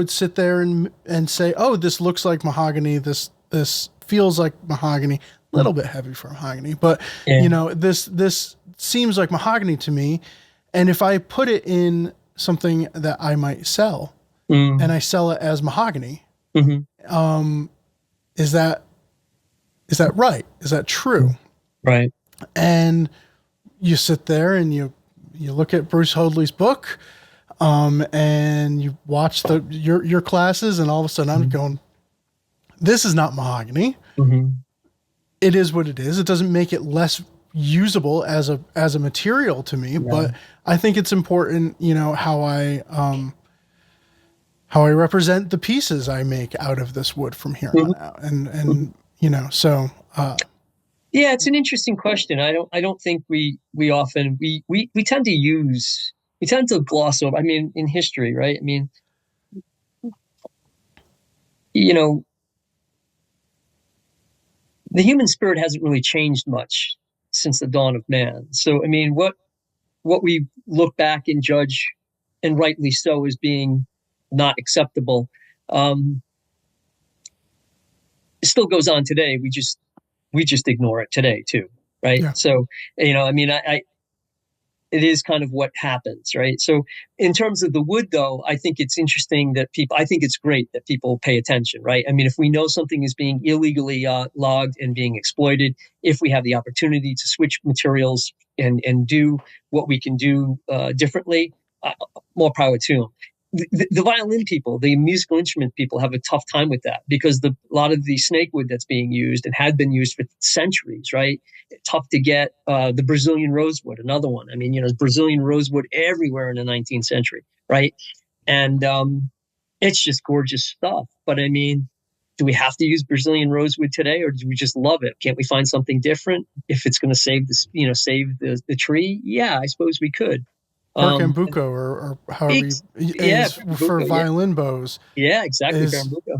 sit there and say, oh, this looks like mahogany. This feels like mahogany, a little bit heavy for mahogany, but this seems like mahogany to me. And if I put it in something that I might sell and I sell it as mahogany, is that right? Is that true? Right. And you sit there and you look at Bruce Hoadley's book, and you watch your classes, and all of a sudden I'm going, this is not mahogany. It is what it is. It doesn't make it less usable as a material to me, but I think it's important, how I represent the pieces I make out of this wood from here on out. And so yeah, it's an interesting question. I don't think we often tend to gloss over. I mean, in history, right? I mean, the human spirit hasn't really changed much since the dawn of man. So, I mean, what we look back and judge, and rightly so, as being not acceptable, it still goes on today. We just ignore it today too, right? Yeah. So, I mean, it is kind of what happens, right? So in terms of the wood, though, I think it's interesting that I think it's great that people pay attention, right? I mean, if we know something is being illegally logged and being exploited, if we have the opportunity to switch materials and do what we can do differently, more power to them. The violin people, the musical instrument people have a tough time with that, because a lot of the snakewood that's being used and had been used for centuries, right? Tough to get. The Brazilian rosewood, another one. I mean, Brazilian rosewood everywhere in the 19th century, right? And it's just gorgeous stuff. But I mean, do we have to use Brazilian rosewood today, or do we just love it? Can't we find something different if it's going to save this, save the tree? Yeah, I suppose we could. Pernambuco, or however for violin bows. Yeah, exactly.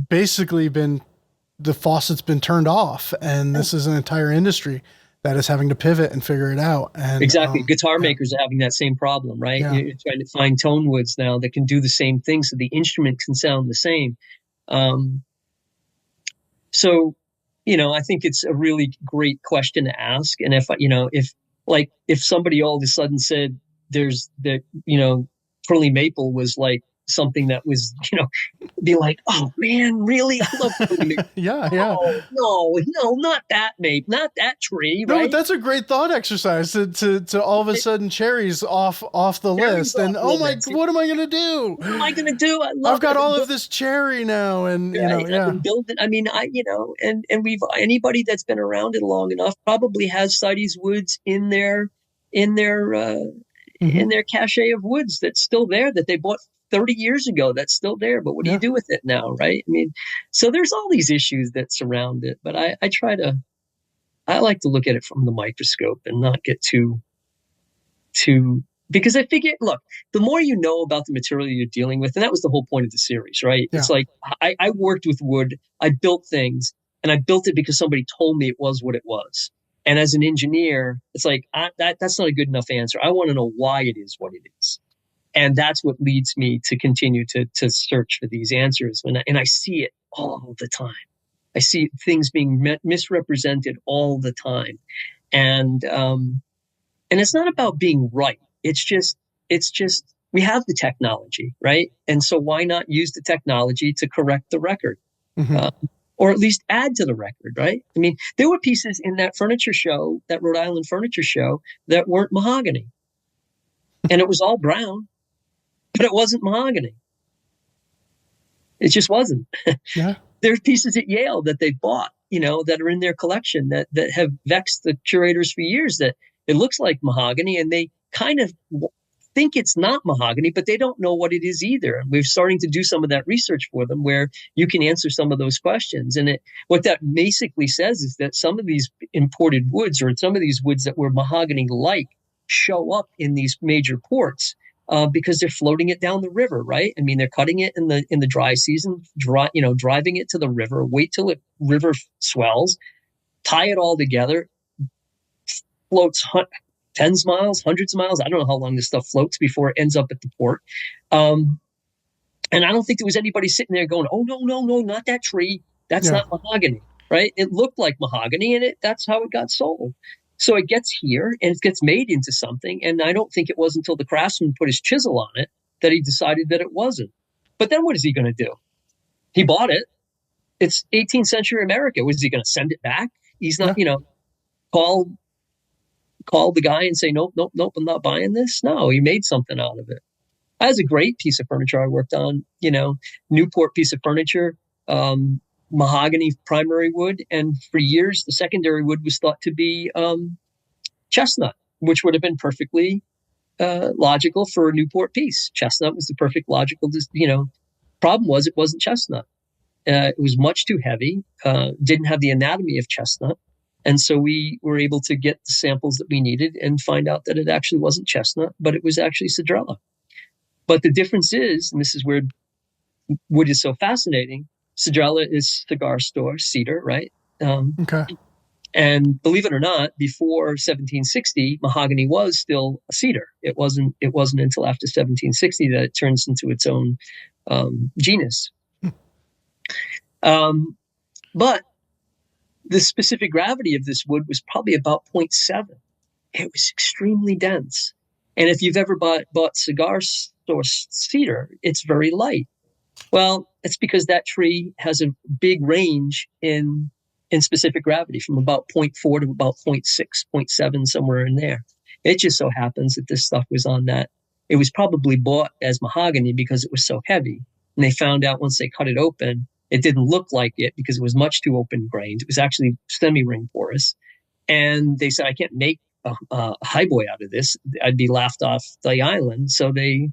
Basically the faucet's been turned off, and this is an entire industry that is having to pivot and figure it out. And exactly, guitar makers are having that same problem, right? Yeah. You're trying to find tone woods now that can do the same thing, so the instrument can sound the same. So, I think it's a really great question to ask. And if somebody all of a sudden said, curly maple was like something that was, be like, oh man, really? I love curly maple. Yeah. No, not that maple, not that tree. No, right? But that's a great thought exercise to all of a sudden cherries off the list. And what am I going to do? What am I going to do? I've got all of this cherry now, and I've been building. I mean, and anybody that's been around it long enough probably has CITES woods in their cache of woods that's still there, that they bought 30 years ago, that's still there. But what do you do with it now, right? I mean, so there's all these issues that surround it. But I like to look at it from the microscope and not get too, because I figure, look, the more you know about the material you're dealing with, and that was the whole point of the series, right? Yeah. It's like, I worked with wood, I built things, and I built it because somebody told me it was what it was. And as an engineer, it's like, that's not a good enough answer. I want to know why it is what it is. And that's what leads me to continue to search for these answers. And I see it all the time. I see things being misrepresented all the time. And it's not about being right. It's just we have the technology, right? And so why not use the technology to correct the record? Or at least add to the record, right? I mean, there were pieces in that furniture show, that Rhode Island furniture show, that weren't mahogany. And it was all brown, but it wasn't mahogany. It just wasn't. Yeah. There's pieces at Yale that they bought, that are in their collection that have vexed the curators for years, that it looks like mahogany, and they kind of think it's not mahogany, but they don't know what it is either. And we're starting to do some of that research for them, where you can answer some of those questions. And what that basically says is that some of these imported woods, or some of these woods that were mahogany-like, show up in these major ports because they're floating it down the river, right? I mean, they're cutting it in the dry season, driving it to the river, wait till the river swells, tie it all together, floats tens of miles, hundreds of miles. I don't know how long this stuff floats before it ends up at the port. And I don't think there was anybody sitting there going, oh, no, not that tree. That's not mahogany, right? It looked like mahogany, and that's how it got sold. So it gets here and it gets made into something. And I don't think it was until the craftsman put his chisel on it that he decided that it wasn't. But then what is he going to do? He bought it. It's 18th century America. Was he going to send it back? He's not, call the guy and say, nope, I'm not buying this. No, he made something out of it. That was a great piece of furniture I worked on, Newport piece of furniture, mahogany primary wood. And for years, the secondary wood was thought to be chestnut, which would have been perfectly logical for a Newport piece. Chestnut was the perfect logical, problem was it wasn't chestnut. It was much too heavy, didn't have the anatomy of chestnut. And so we were able to get the samples that we needed and find out that it actually wasn't chestnut, but it was actually cedrela. But the difference is, and this is where wood is so fascinating, cedrela is cigar store cedar, right? Okay. And believe it or not, before 1760, mahogany was still a cedar. It wasn't until after 1760 that it turns into its own genus. But the specific gravity of this wood was probably about 0.7. It was extremely dense. And if you've ever bought cigar store cedar, it's very light. Well, it's because that tree has a big range in specific gravity from about 0.4 to about 0.6, 0.7, somewhere in there. It just so happens that this stuff was on that. It was probably bought as mahogany because it was so heavy. And they found out once they cut it open, it didn't look like it because it was much too open-grained. It was actually semi-ring porous. And they said, I can't make a highboy out of this. I'd be laughed off the island. So they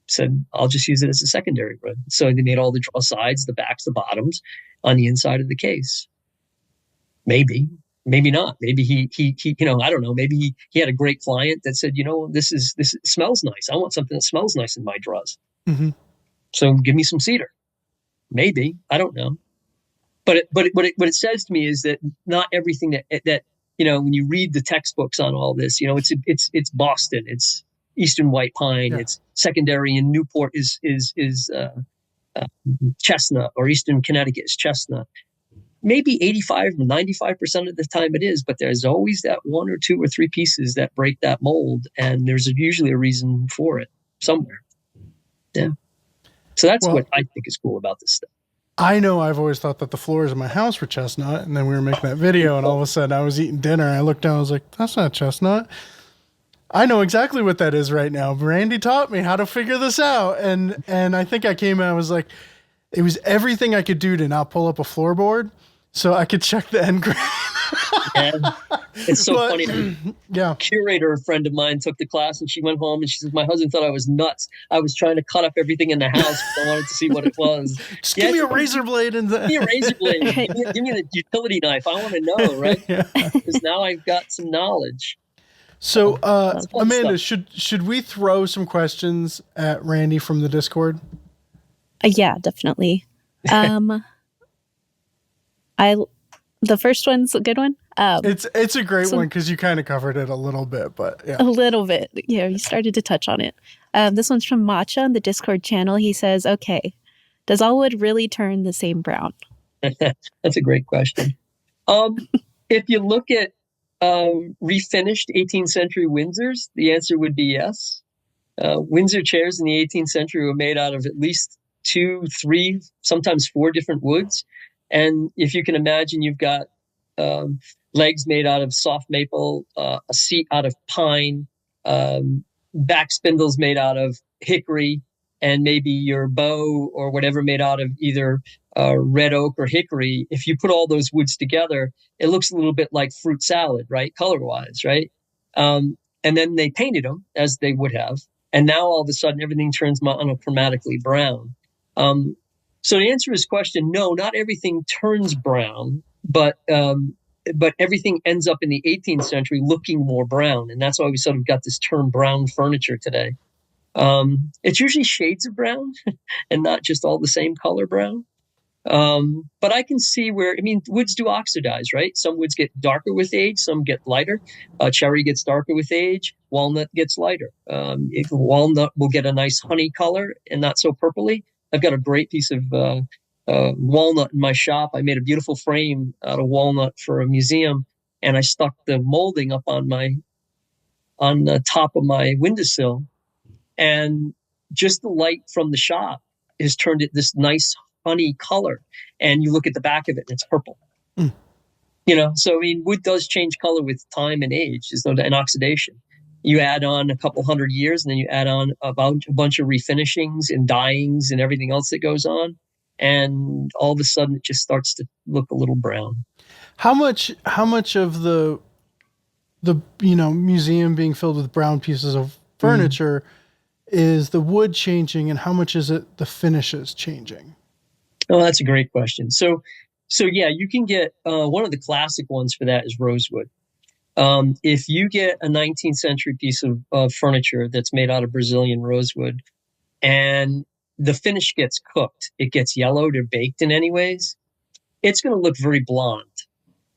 said, I'll just use it as a secondary wood. So they made all the draw sides, the backs, the bottoms on the inside of the case. Maybe not. Maybe he I don't know. Maybe he had a great client that said, this smells nice. I want something that smells nice in my drawers. Mm-hmm. So give me some cedar. Maybe, I don't know. But what it says to me is that not everything that when you read the textbooks on all this, it's Boston, it's Eastern white pine, it's secondary in Newport is chestnut, or Eastern Connecticut is chestnut. Maybe 85 or 95% of the time it is, but there's always that 1 or 2 or 3 pieces that break that mold, and there's usually a reason for it somewhere. Yeah. So that's what I think is cool about this stuff. I know I've always thought that the floors in my house were chestnut, and then we were making that video, and all of a sudden I was eating dinner, and I looked down, I was like, that's not chestnut. I know exactly what that is right now. Randy taught me how to figure this out, and I think I came out, I was like, it was everything I could do to not pull up a floorboard so I could check the end grain. Yeah. It's so funny. Yeah. A curator friend of mine took the class, and she went home and she said, my husband thought I was nuts. I was trying to cut up everything in the house because I wanted to see what it was. Just give me a razor blade. Give me a razor blade. Give me the utility knife. I want to know, right? Because now I've got some knowledge. So, Amanda, should we throw some questions at Randy from the Discord? Yeah, definitely. The first one's a good one. It's a great one because you kind of covered it a little bit, but yeah. A little bit. Yeah, you started to touch on it. This one's from Matcha on the Discord channel. He says, okay, does all wood really turn the same brown? That's a great question. If you look at refinished 18th century Windsors, the answer would be yes. Windsor chairs in the 18th century were made out of at least 2, 3, sometimes 4 different woods. And if you can imagine, you've got legs made out of soft maple, a seat out of pine, back spindles made out of hickory, and maybe your bow or whatever made out of either red oak or hickory. If you put all those woods together, it looks a little bit like fruit salad, right? Color-wise, right? And then they painted them as they would have. And now all of a sudden, everything turns monochromatically brown. So to answer his question, no, not everything turns brown, but everything ends up in the 18th century looking more brown. And that's why we sort of got this term brown furniture today. It's usually shades of brown and not just all the same color brown. But I can see where, woods do oxidize, right? Some woods get darker with age, some get lighter. Cherry gets darker with age, walnut gets lighter. Walnut will get a nice honey color and not so purpley. I've got a great piece of walnut in my shop. I made a beautiful frame out of walnut for a museum, and I stuck the molding up on the top of my windowsill. And just the light from the shop has turned it this nice honey color. And you look at the back of it, and it's purple. So wood does change color with time and age, and oxidation. You add on a couple hundred years, and then you add on a bunch of refinishings and dyeings and everything else that goes on. And all of a sudden it just starts to look a little brown. How much of the museum being filled with brown pieces of furniture is the wood changing, and how much is it the finishes changing? Oh, that's a great question. So yeah, you can get one of the classic ones for that is rosewood. If you get a 19th century piece of furniture that's made out of Brazilian rosewood, and the finish gets cooked, it gets yellowed or baked in any ways, it's going to look very blonde.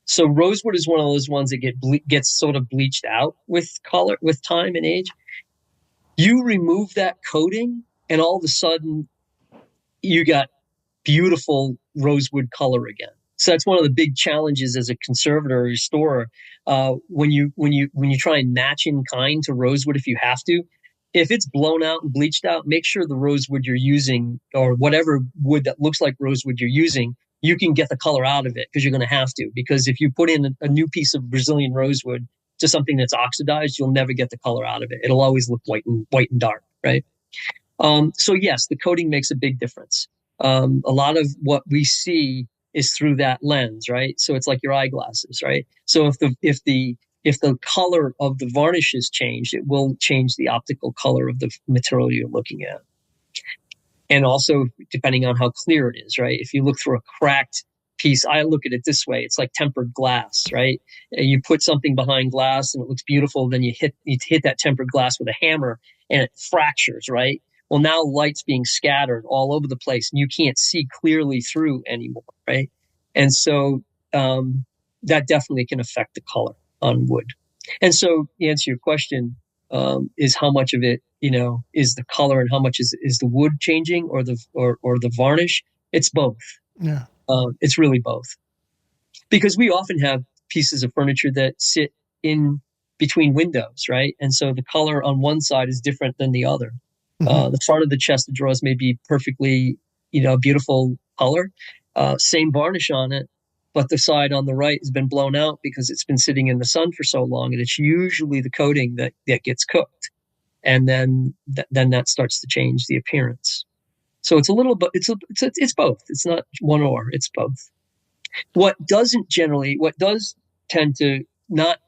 So rosewood is one of those ones that gets sort of bleached out with color, with time and age. You remove that coating, and all of a sudden you got beautiful rosewood color again. So that's one of the big challenges as a conservator or restorer. When you try and match in kind to rosewood, if you have to, if it's blown out and bleached out, make sure the rosewood you're using, or whatever wood that looks like rosewood you're using, you can get the color out of it, because you're going to have to. Because if you put in a new piece of Brazilian rosewood to something that's oxidized, you'll never get the color out of it. It'll always look white and dark, right? So yes, the coating makes a big difference. A lot of what we see is through that lens, right? So it's like your eyeglasses, right? So if the color of the varnish is changed, it will change the optical color of the material you're looking at. And also depending on how clear it is, right? If you look through a cracked piece, I look at it this way: it's like tempered glass, right? You put something behind glass and it looks beautiful, then you hit that tempered glass with a hammer and it fractures, right? Well, now light's being scattered all over the place and you can't see clearly through anymore, right? And so that definitely can affect the color on wood. And so to answer your question, is how much of it, is the color, and how much is the wood changing, or the varnish? It's both. Yeah. It's really both. Because we often have pieces of furniture that sit in between windows, right? And so the color on one side is different than the other. The front of the chest of drawers may be perfectly, beautiful color, same varnish on it, but the side on the right has been blown out because it's been sitting in the sun for so long, and it's usually the coating that gets cooked, and then that starts to change the appearance. So it's a little bit, it's both. It's not one or, it's both. What does tend to not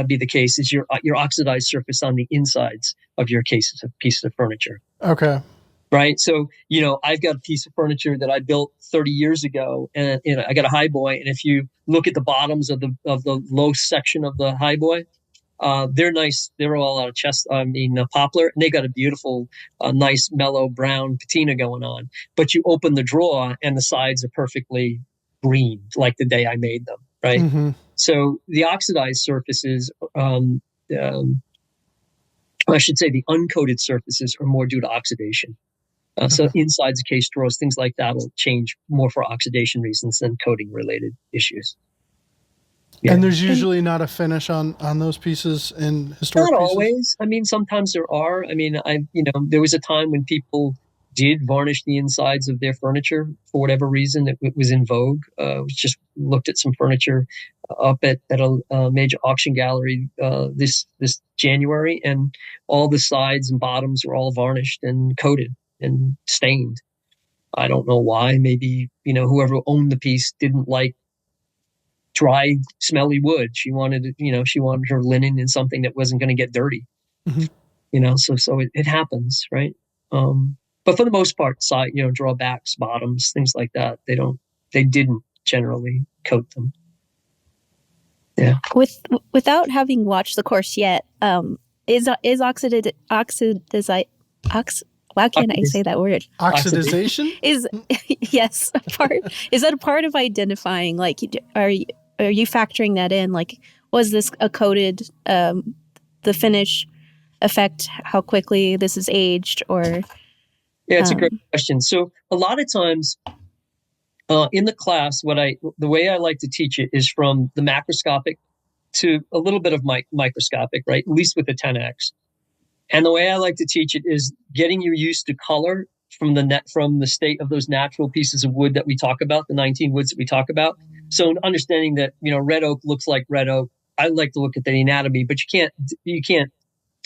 be the case is your oxidized surface on the insides of your pieces of furniture. Okay. Right. So, I've got a piece of furniture that I built 30 years ago, and I got a highboy. And if you look at the bottoms of the low section of the highboy, they're nice. They're all out of poplar, and they got a beautiful, nice mellow brown patina going on. But you open the drawer and the sides are perfectly green, like the day I made them. Right. Mm-hmm. So the oxidized surfaces, I should say the uncoated surfaces, are more due to oxidation. So insides of case drawers, things like that will change more for oxidation reasons than coating related issues. Yeah. And there's usually not a finish on those pieces in historic Not pieces? always. Sometimes there are. There was a time when people did varnish the insides of their furniture for whatever reason. It was in vogue. We just looked at some furniture up at a major auction gallery this January, and all the sides and bottoms were all varnished and coated and stained. I don't know why. Maybe, whoever owned the piece didn't like dry, smelly wood. She wanted her linen in something that wasn't going to get dirty. Mm-hmm. So it happens, right? But for the most part, side, drawbacks, bottoms, things like that, they didn't generally coat them. Yeah. Without having watched the course yet, is why can't I say that word? Oxidation? Yes, a part. Is that a part of identifying? Like, are you factoring that in? Like, was this a coated? The finish affect how quickly this is aged, or? Yeah, it's a great question. So a lot of times, in the class, the way I like to teach it is from the macroscopic to a little bit of microscopic, right? At least with the 10x. And the way I like to teach it is getting you used to color from the state of those natural pieces of wood that we talk about, the 19 woods that we talk about. So understanding that, red oak looks like red oak. I like to look at the anatomy, but you can't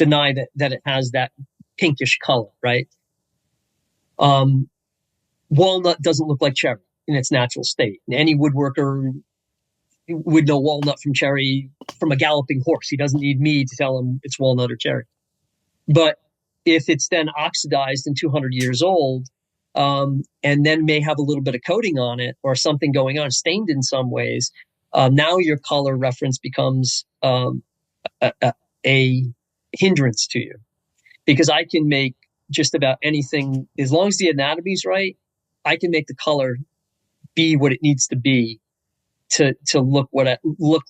deny that it has that pinkish color, right? Walnut doesn't look like cherry in its natural state. Any woodworker would know walnut from cherry from a galloping horse. He doesn't need me to tell him it's walnut or cherry. But if it's then oxidized and 200 years old, and then may have a little bit of coating on it or something going on, stained in some ways, now your color reference becomes a hindrance to you, because I can make just about anything, as long as the anatomy's right, I can make the color be what it needs to be to look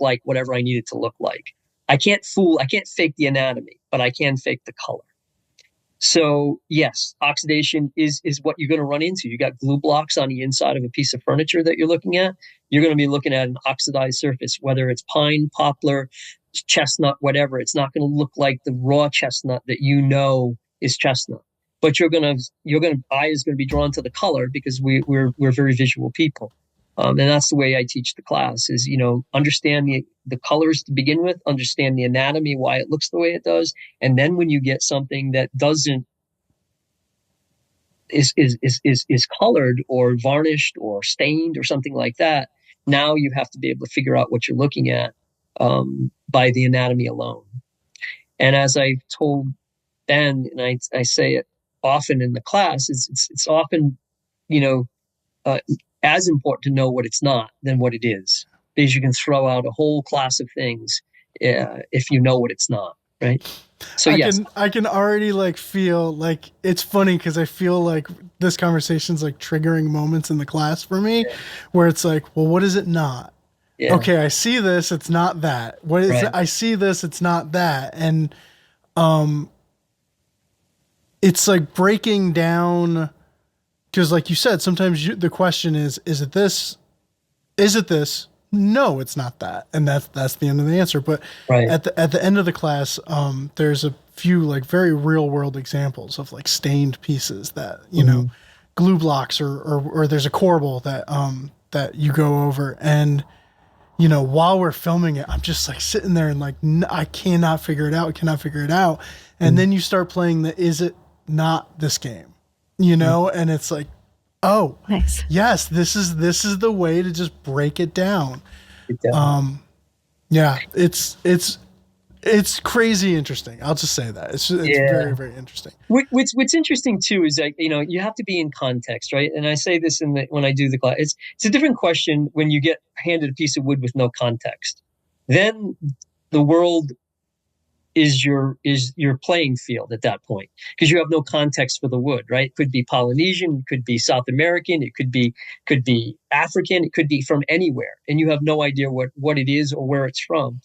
like whatever I need it to look like. I can't fake the anatomy, but I can fake the color. So yes, oxidation is what you're going to run into. You got glue blocks on the inside of a piece of furniture that you're looking at. You're going to be looking at an oxidized surface, whether it's pine, poplar, chestnut, whatever. It's not going to look like the raw chestnut that you know is chestnut. But eye is going to be drawn to the color, because we're very visual people. And that's the way I teach the class is, understand the colors to begin with, understand the anatomy, why it looks the way it does. And then when you get something that is colored or varnished or stained or something like that, now you have to be able to figure out what you're looking at by the anatomy alone. And as I've told Ben, and I say it often in the class, it's often, as important to know what it's not than what it is, because you can throw out a whole class of things if you know what it's not, right? So I can already feel like it's funny, because I feel like this conversation's triggering moments in the class for me, where it's well, what is it not? Yeah. Okay, I see this, it's not that. What is it? I see this, it's not that. And it's breaking down. Because like you said, sometimes the question is it this? Is it this? No, it's not that. And that's the end of the answer. But at the end of the class, there's a few very real world examples of stained pieces that, glue blocks or there's a corbel that you go over. And, while we're filming it, I'm just sitting there and I cannot figure it out. And then you start playing the is it not this game? And it's oh, nice. Yes, this is the way to just break it down. Yeah, it's crazy interesting. I'll just say that it's very, very interesting. What's interesting too is you have to be in context, right? And I say this when I do the class. It's a different question when you get handed a piece of wood with no context. Then the world is your playing field at that point, because you have no context for the wood, right? It could be Polynesian, it could be South American, it could be African, it could be from anywhere, and you have no idea what it is or where it's from.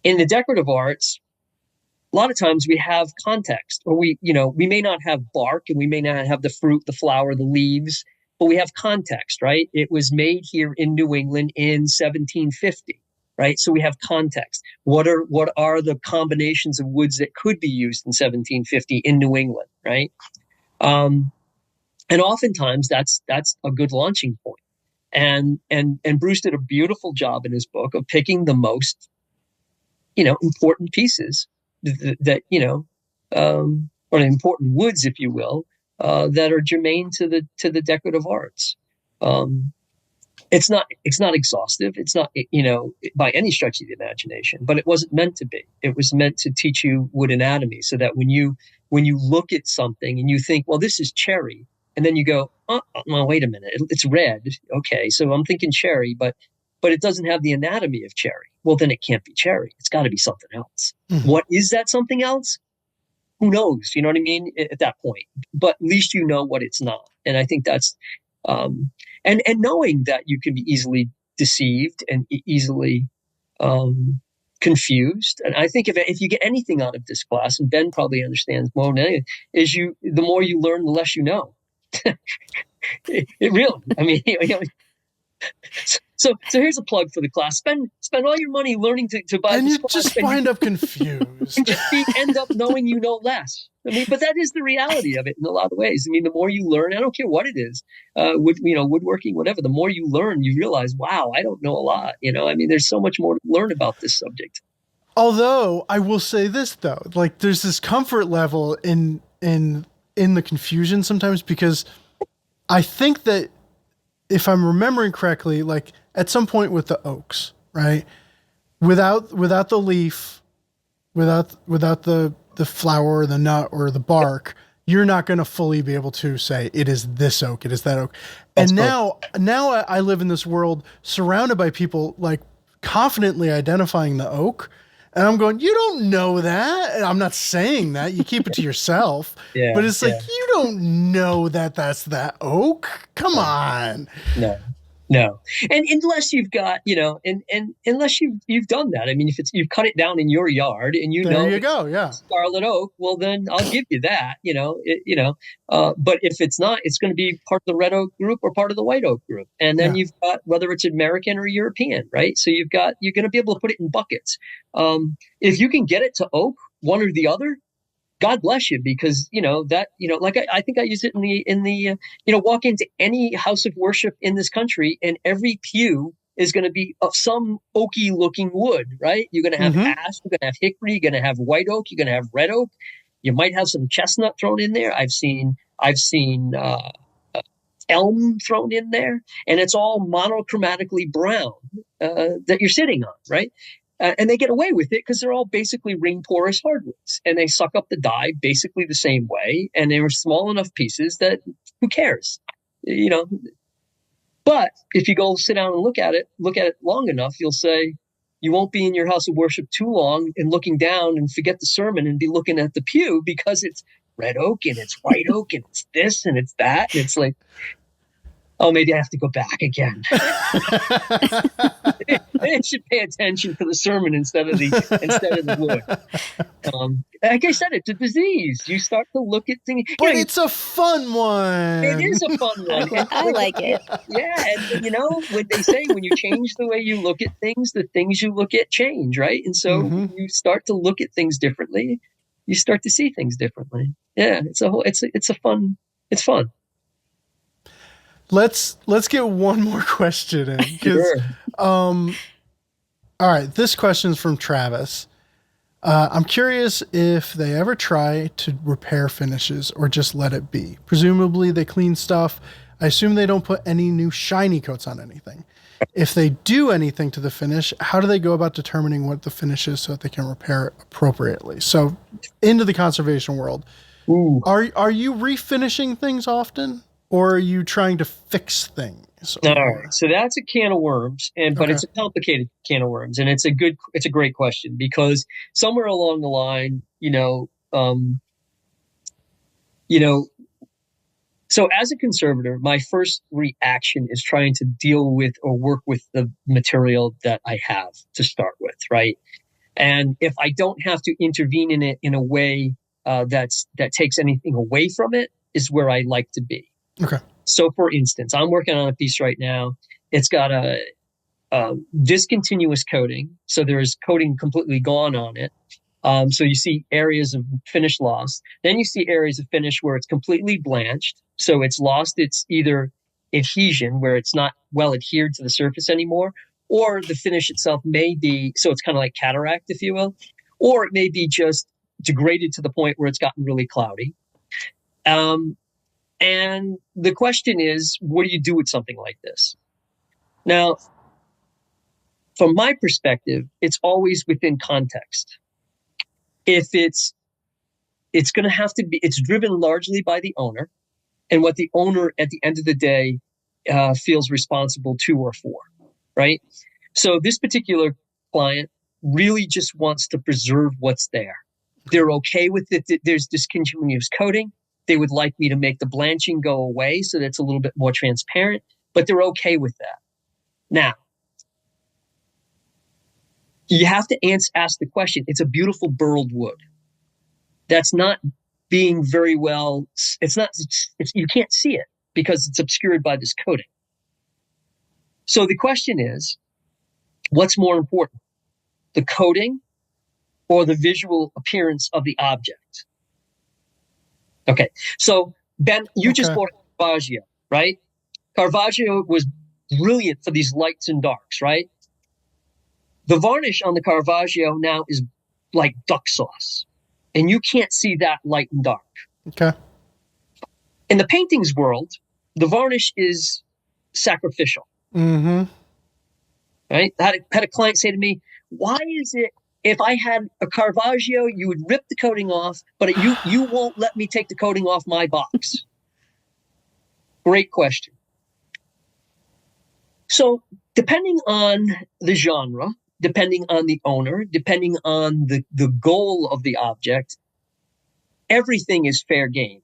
In the decorative arts, a lot of times we have context, or we may not have bark, and we may not have the fruit, the flower, the leaves, but we have context, right? It was made here in New England in 1750. Right. So we have context. What are the combinations of woods that could be used in 1750 in New England? Right. And oftentimes that's a good launching point. And Bruce did a beautiful job in his book of picking the most, important pieces that, or the important woods, if you will, that are germane to the decorative arts. It's not exhaustive. It's not, by any stretch of the imagination, but it wasn't meant to be. It was meant to teach you wood anatomy, so that when you look at something and you think, well, this is cherry, and then you go, oh, well, wait a minute, it's red. Okay, so I'm thinking cherry, but it doesn't have the anatomy of cherry. Well, then it can't be cherry. It's got to be something else. Mm-hmm. What is that something else? Who knows? You know what I mean? At that point, but at least you know what it's not. And I think that's, and knowing that you can be easily deceived and easily confused. And I think if you get anything out of this class, and Ben probably understands more than anything, is the more you learn, the less you know. it really, I mean, So here's a plug for the class. Spend all your money learning to buy. And you just wind up confused. And just end up knowing you know less. I mean, but that is the reality of it in a lot of ways. I mean, the more you learn, I don't care what it is, woodworking, whatever. The more you learn, you realize, wow, I don't know a lot. I mean, there's so much more to learn about this subject. Although I will say this though, like there's this comfort level in the confusion sometimes, because I think that if I'm remembering correctly, like at some point with the oaks, right? Without the leaf, without the flower or the nut or the bark, you're not going to fully be able to say it is this oak, it is that oak. That's And correct. now I live in this world surrounded by people like confidently identifying the oak. And I'm going, you don't know that. And I'm not saying that. You keep it to yourself. Yeah, But it's like, yeah. you don't know that that's that oak. Come No, on. no. No, and unless you've got, and unless you've done that. I mean, if it's you've cut it down in your yard and you There know you that go. Yeah. scarlet oak, well then I'll give you that. But if it's not, it's going to be part of the red oak group or part of the white oak group, and then Yeah. you've got whether it's American or European, right? So you're going to be able to put it in buckets. If you can get it to oak, one or the other, God bless you, because like I think I use it walk into any house of worship in this country, and every pew is going to be of some oaky looking wood, right? You're going to have Mm-hmm. ash, you're going to have hickory, you're going to have white oak, you're going to have red oak. You might have some chestnut thrown in there. I've seen elm thrown in there, and it's all monochromatically brown that you're sitting on, right? And they get away with it because they're all basically ring porous hardwoods, and they suck up the dye basically the same way, and they were small enough pieces that who cares, you know? But if you go sit down and look at it long enough, you'll say you won't be in your house of worship too long and looking down and forget the sermon and be looking at the pew because it's red oak and it's white oak and it's this and it's that, and it's like, oh, maybe I have to go back again. They should pay attention to the sermon instead of the wood. Like I said, it's a disease. You start to look at things. But it's a fun one. It is a fun one. I like it. Yeah, and what they say, when you change the way you look at things, the things you look at change, right? And so when you start to look at things differently, you start to see things differently. Yeah, it's fun. Let's get one more question in. Sure. All right, this question's from Travis. I'm curious if they ever try to repair finishes or just let it be. Presumably they clean stuff. I assume they don't put any new shiny coats on anything. If they do anything to the finish, how do they go about determining what the finish is so that they can repair it appropriately? So into the conservation world, Ooh. are you refinishing things often, or are you trying to fix things? All right, so that's a can of worms, but Okay. it's a complicated can of worms, and it's a great question, because somewhere along the line, so as a conservator, my first reaction is trying to deal with or work with the material that I have to start with, right? And if I don't have to intervene in it in a way that takes anything away from it, is where I like to be. Okay. So, for instance, I'm working on a piece right now. It's got a discontinuous coating, so there is coating completely gone on it. So you see areas of finish lost. Then you see areas of finish where it's completely blanched, so it's lost its either adhesion, where it's not well adhered to the surface anymore, or the finish itself may be, so it's kind of like cataract, if you will, or it may be just degraded to the point where it's gotten really cloudy. And the question is, what do you do with something like this? Now, from my perspective, it's always within context. If it's going to have to be, it's driven largely by the owner and what the owner at the end of the day feels responsible to or for, right? So this particular client really just wants to preserve what's there. They're okay with it. There's discontinuous coating. They would like me to make the blanching go away so that it's a little bit more transparent, but they're okay with that. Now, you have to ask the question. It's a beautiful burled wood. That's not being very well, you can't see it because it's obscured by this coating. So the question is, what's more important, the coating or the visual appearance of the object? Okay, so Ben, you just bought Caravaggio, right? Caravaggio was brilliant for these lights and darks, right? The varnish on the Caravaggio now is like duck sauce, and you can't see that light and dark. Okay. In the paintings world, the varnish is sacrificial. Mm-hmm. Right? I had a client say to me, why is it if I had a Caravaggio, you would rip the coating off, but you won't let me take the coating off my box? Great question. So depending on the genre, depending on the owner, depending on the goal of the object, everything is fair game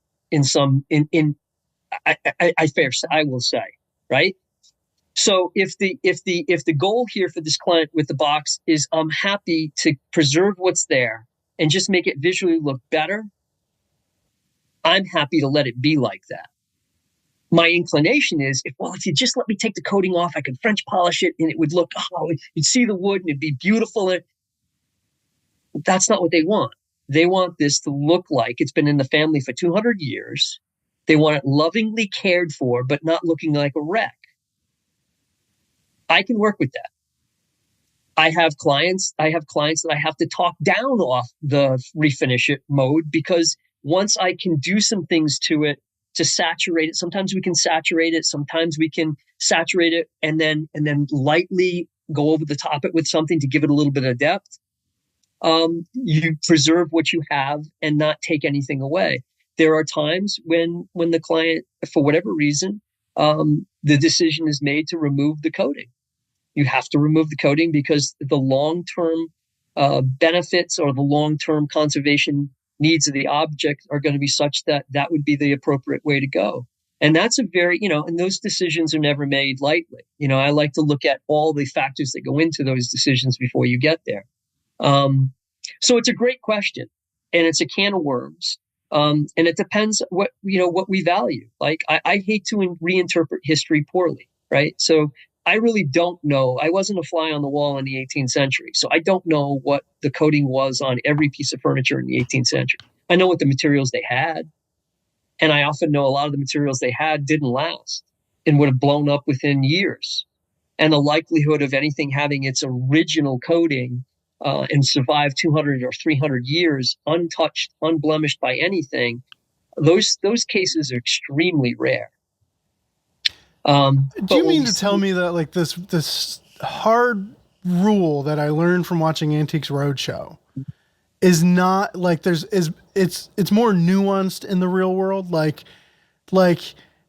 I will say, right? So if the goal here for this client with the box is I'm happy to preserve what's there and just make it visually look better, I'm happy to let it be like that. My inclination is if you just let me take the coating off, I could French polish it and it would look, you'd see the wood and it'd be beautiful. That's not what they want. They want this to look like it's been in the family for 200 years. They want it lovingly cared for, but not looking like a wreck. I can work with that. I have clients that I have to talk down off the refinish it mode, because once I can do some things to it to saturate it, sometimes we can saturate it, sometimes we can saturate it and then lightly go over the top it with something to give it a little bit of depth. You preserve what you have and not take anything away. There are times when the client, for whatever reason, the decision is made to remove the coating. You have to remove the coating because the long-term benefits or the long-term conservation needs of the object are going to be such that would be the appropriate way to go. And that's a very, and those decisions are never made lightly. I like to look at all the factors that go into those decisions before you get there. So it's a great question, and it's a can of worms. And it depends what we value. Like I hate to reinterpret history poorly, right? So I really don't know. I wasn't a fly on the wall in the 18th century, so I don't know what the coating was on every piece of furniture in the 18th century. I know what the materials they had, and I often know a lot of the materials they had didn't last and would have blown up within years. And the likelihood of anything having its original coating and survive 200 or 300 years untouched, unblemished by anything, those cases are extremely rare. Do you mean to tell me that like this hard rule that I learned from watching Antiques Roadshow is not like it's more nuanced in the real world? Like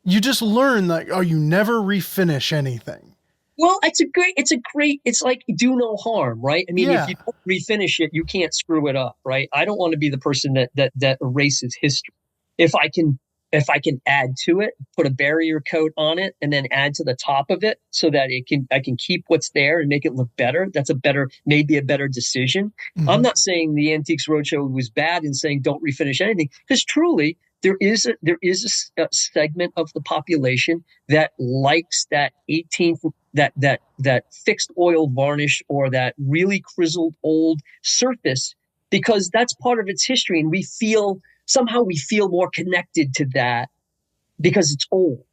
you just learn that, you never refinish anything. Well, it's like do no harm, right? I mean, If you don't refinish it, you can't screw it up, right? I don't want to be the person that erases history. If I can add to it, put a barrier coat on it, and then add to the top of it so that I can keep what's there and make it look better. That's maybe a better decision. Mm-hmm. I'm not saying the Antiques Roadshow was bad in saying don't refinish anything, because truly there is a segment of the population that likes that 18th that fixed oil varnish or that really grizzled old surface, because that's part of its history, and we feel more connected to that because it's old.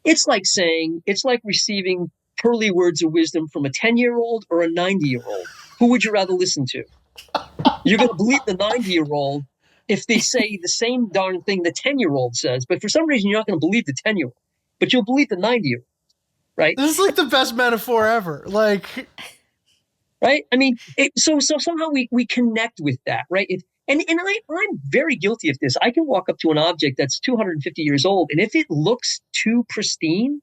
It's like receiving pearly words of wisdom from a 10-year-old or a 90-year-old. Who would you rather listen to? You're going to believe the 90-year-old if they say the same darn thing the 10-year-old says, but for some reason you're not going to believe the 10-year-old, but you'll believe the 90-year-old, right? This is like the best metaphor ever. Like, right? I mean, so somehow we connect with that, right? And I'm very guilty of this. I can walk up to an object that's 250 years old, and if it looks too pristine,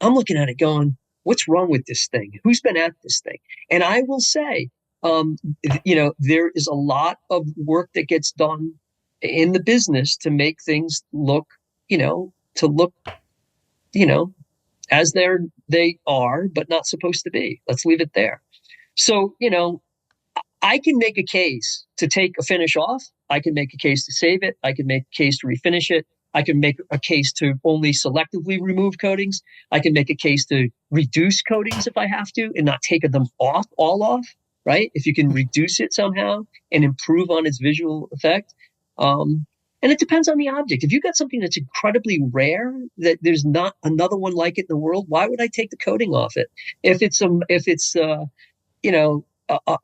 I'm looking at it going, what's wrong with this thing? Who's been at this thing? And I will say, there is a lot of work that gets done in the business to make things look, as they are, but not supposed to be. Let's leave it there. So, I can make a case to take a finish off. I can make a case to save it. I can make a case to refinish it. I can make a case to only selectively remove coatings. I can make a case to reduce coatings if I have to and not take them all off, right? If you can reduce it somehow and improve on its visual effect. And it depends on the object. If you got something that's incredibly rare, that there's not another one like it in the world, why would I take the coating off it? If it's you know, a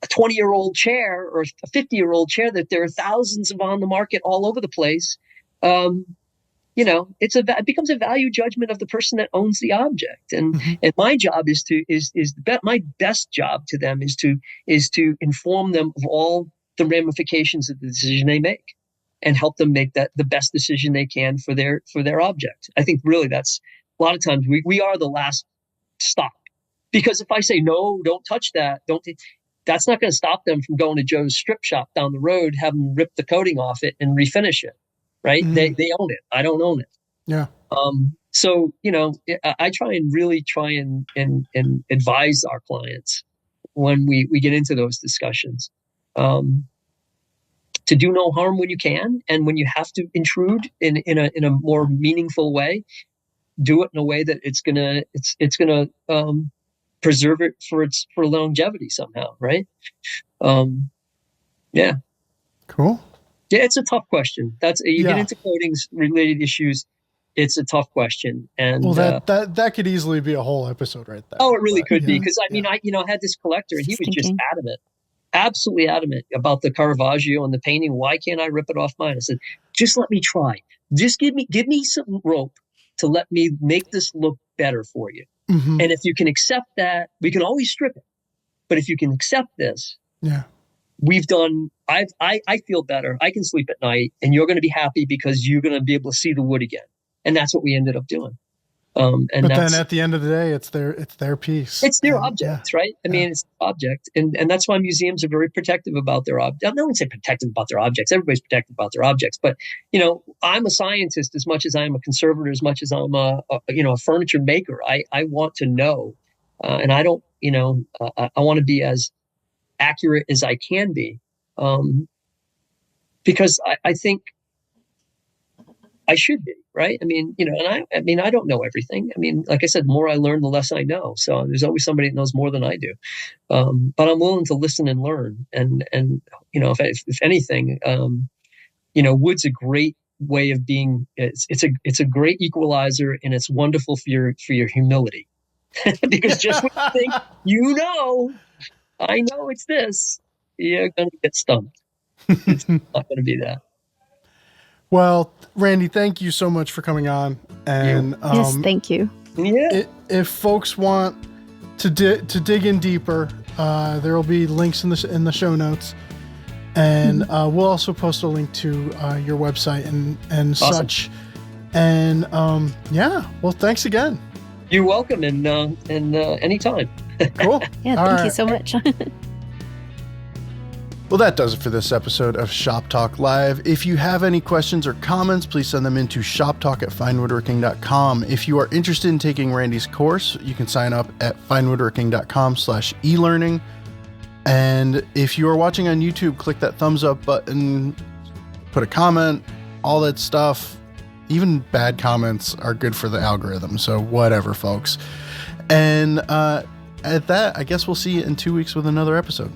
20-year-old chair or a 50-year-old chair that there are thousands of on the market all over the place, you know, it becomes a value judgment of the person that owns the object. And and my job my best job to them is to inform them of all the ramifications of the decision they make, and help them make that the best decision they can for their object. I think really that's a lot of times we are the last stop, because if I say no, don't touch that, that's not going to stop them from going to Joe's strip shop down the road, have them rip the coating off it and refinish it. Right? They own it. I don't own it. Yeah. So, you know, I try and advise our clients when we get into those discussions, to do no harm when you can, and when you have to intrude in a more meaningful way, do it in a way that it's gonna preserve it for longevity somehow, right? Yeah. Cool. Yeah, it's a tough question. Get into coatings related issues. It's a tough question, and that could easily be a whole episode right there. Oh, it really could be, because I mean, I had this collector, and he was just adamant, absolutely adamant about the Caravaggio and the painting. Why can't I rip it off mine? I said, just let me try. Just give me some rope to let me make this look better for you. And if you can accept that, we can always strip it. But if you can accept this, I feel better. I can sleep at night, and you're going to be happy because you're going to be able to see the wood again. And that's what we ended up doing. But then at the end of the day, it's their piece. It's their object, right? I mean, it's the object. And that's why museums are very protective about their objects. I don't say protective about their objects. Everybody's protective about their objects. But, you know, I'm a scientist as much as I'm a conservator, as much as I'm a furniture maker. I want to know. And I don't, I want to be as accurate as I can be. Because I think I should be, right? I mean, and I don't know everything. I mean, like I said, the more I learn, the less I know. So there's always somebody that knows more than I do. But I'm willing to listen and learn. And if anything, wood's a great way of being. It's a great equalizer, and it's wonderful for your humility. Because just when you think I know it's this, you're going to get stumped. It's not going to be that. Well, Randy, thank you so much for coming on. And yes, thank you. Yeah. If folks want to dig in deeper, there will be links in the show notes, and we'll also post a link to your website and awesome. Such. And well, thanks again. You're welcome, and anytime. Cool. Yeah, thank you so much. Well, that does it for this episode of Shop Talk Live. If you have any questions or comments, please send them into shoptalk@finewoodworking.com. If you are interested in taking Randy's course, you can sign up at finewoodworking.com/elearning. And if you are watching on YouTube, click that thumbs up button, put a comment, all that stuff. Even bad comments are good for the algorithm. So whatever, folks. And at that, I guess we'll see you in 2 weeks with another episode.